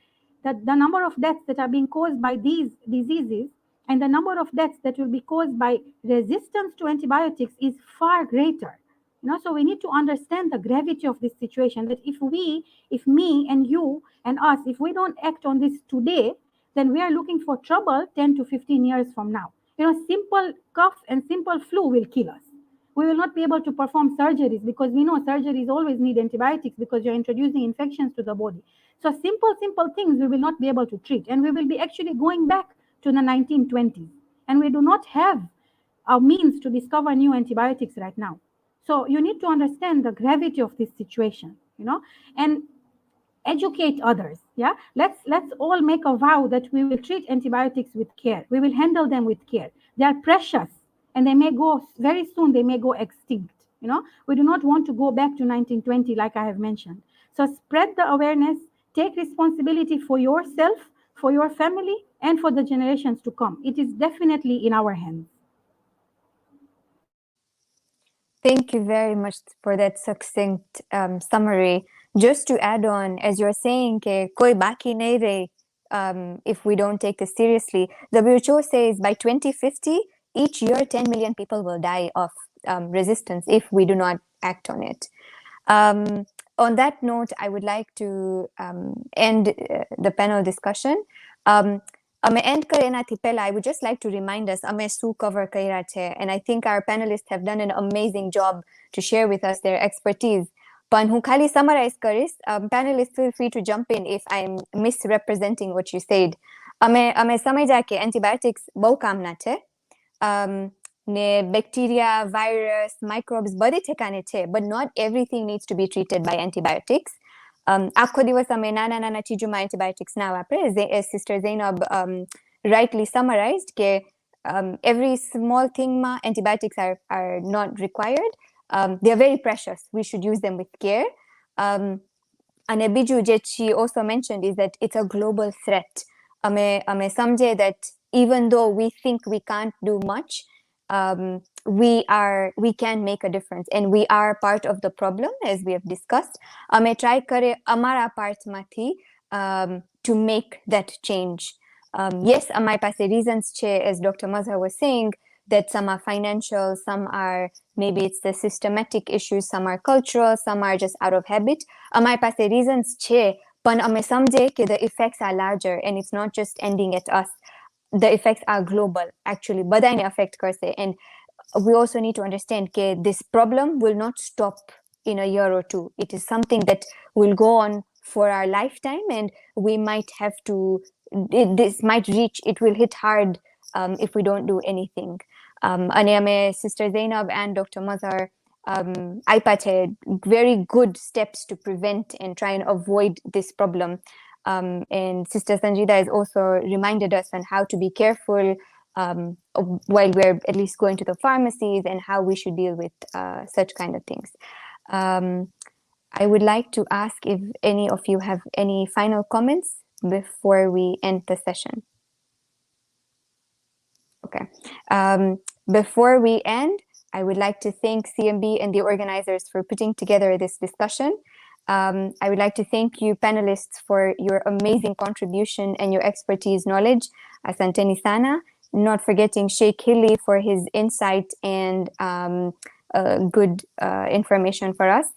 that the number of deaths that are being caused by these diseases and the number of deaths that will be caused by resistance to antibiotics is far greater. So we need to understand the gravity of this situation, that if me and you and us, if we don't act on this today, then we are looking for trouble 10 to 15 years from now. Simple cough and simple flu will kill us. We will not be able to perform surgeries because we know surgeries always need antibiotics because you're introducing infections to the body. So simple things we will not be able to treat, and we will be actually going back to the 1920s. And we do not have a means to discover new antibiotics right now. So you need to understand the gravity of this situation, and educate others. Yeah, let's all make a vow that we will treat antibiotics with care. We will handle them with care. They are precious, and they may go very soon. They may go extinct. We do not want to go back to 1920, like I have mentioned. So spread the awareness. Take responsibility for yourself, for your family, and for the generations to come. It is definitely in our hands. Thank you very much for that succinct summary. Just to add on, as you're saying, koi baki nahi rahe, if we don't take this seriously, WHO says by 2050, each year 10 million people will die of resistance if we do not act on it. On that note, I would like to end the panel discussion. End karena pehla, I would just like to remind us, ame su cover kaira che, and I think our panelists have done an amazing job to share with us their expertise. Pan hu khali summarize karis, panelists feel free to jump in if I'm misrepresenting what you said. Ame samajha ke antibiotics bau kamna che. Ne bacteria, virus, microbes, badi thekane che, but not everything needs to be treated by antibiotics. આખો દિવસ અમે નાના ચીજોમાં antibiotics ના વાપરે. As Sister Zainab rightly summarized કે every small thing ma antibiotics are not required. They are very precious. We should use them with care. And બીજું જે she also mentioned is that it's a global threat. અમે સમજે that even though we think we can't do much, we can make a difference, and we are part of the problem, as we have discussed. અમે try કરે અમારા part માંથી to make that change. Yes, amari પાસે reasons છે, as Dr. Mazhar was saying, that some are financial, some are, maybe it's the systematic issues, some are cultural, some are just out of habit. Amari પાસે reasons છે, પણ અમે સમજે કે the effects are larger, and it's not just ending at us. The effects are global, actually. બધાને affect કરશે. And we also need to understand that this problem will not stop in a year or two. It is something that will go on for our lifetime, and we might have to, this might reach, it will hit hard if we don't do anything. અને અમે Sister Zainab and Dr. Mazhar આપ્યા છે very good steps to prevent and try and avoid this problem. And Sister Sanjida has also reminded us on how to be careful while we're at least going to the pharmacies, and how we should deal with such kind of things. I would like to ask if any of you have any final comments before we end the session. Okay. Before we end, I would like to thank CMB and the organizers for putting together this discussion. I would like to thank you panelists for your amazing contribution and your expertise knowledge. Asanteni sana. Not forgetting Sheikh Hilli for his insight and good information for us.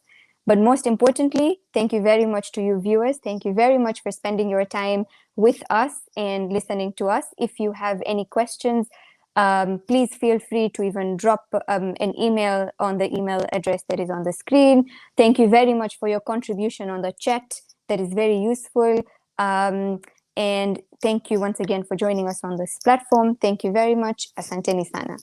But most importantly, thank you very much to you viewers. Thank you very much for spending your time with us and listening to us. If you have any questions, please feel free to even drop an email on the email address that is on the screen. Thank you very much for your contribution on the chat. That is very useful. And thank you once again for joining us on this platform. Thank you very much. Asante ni sana.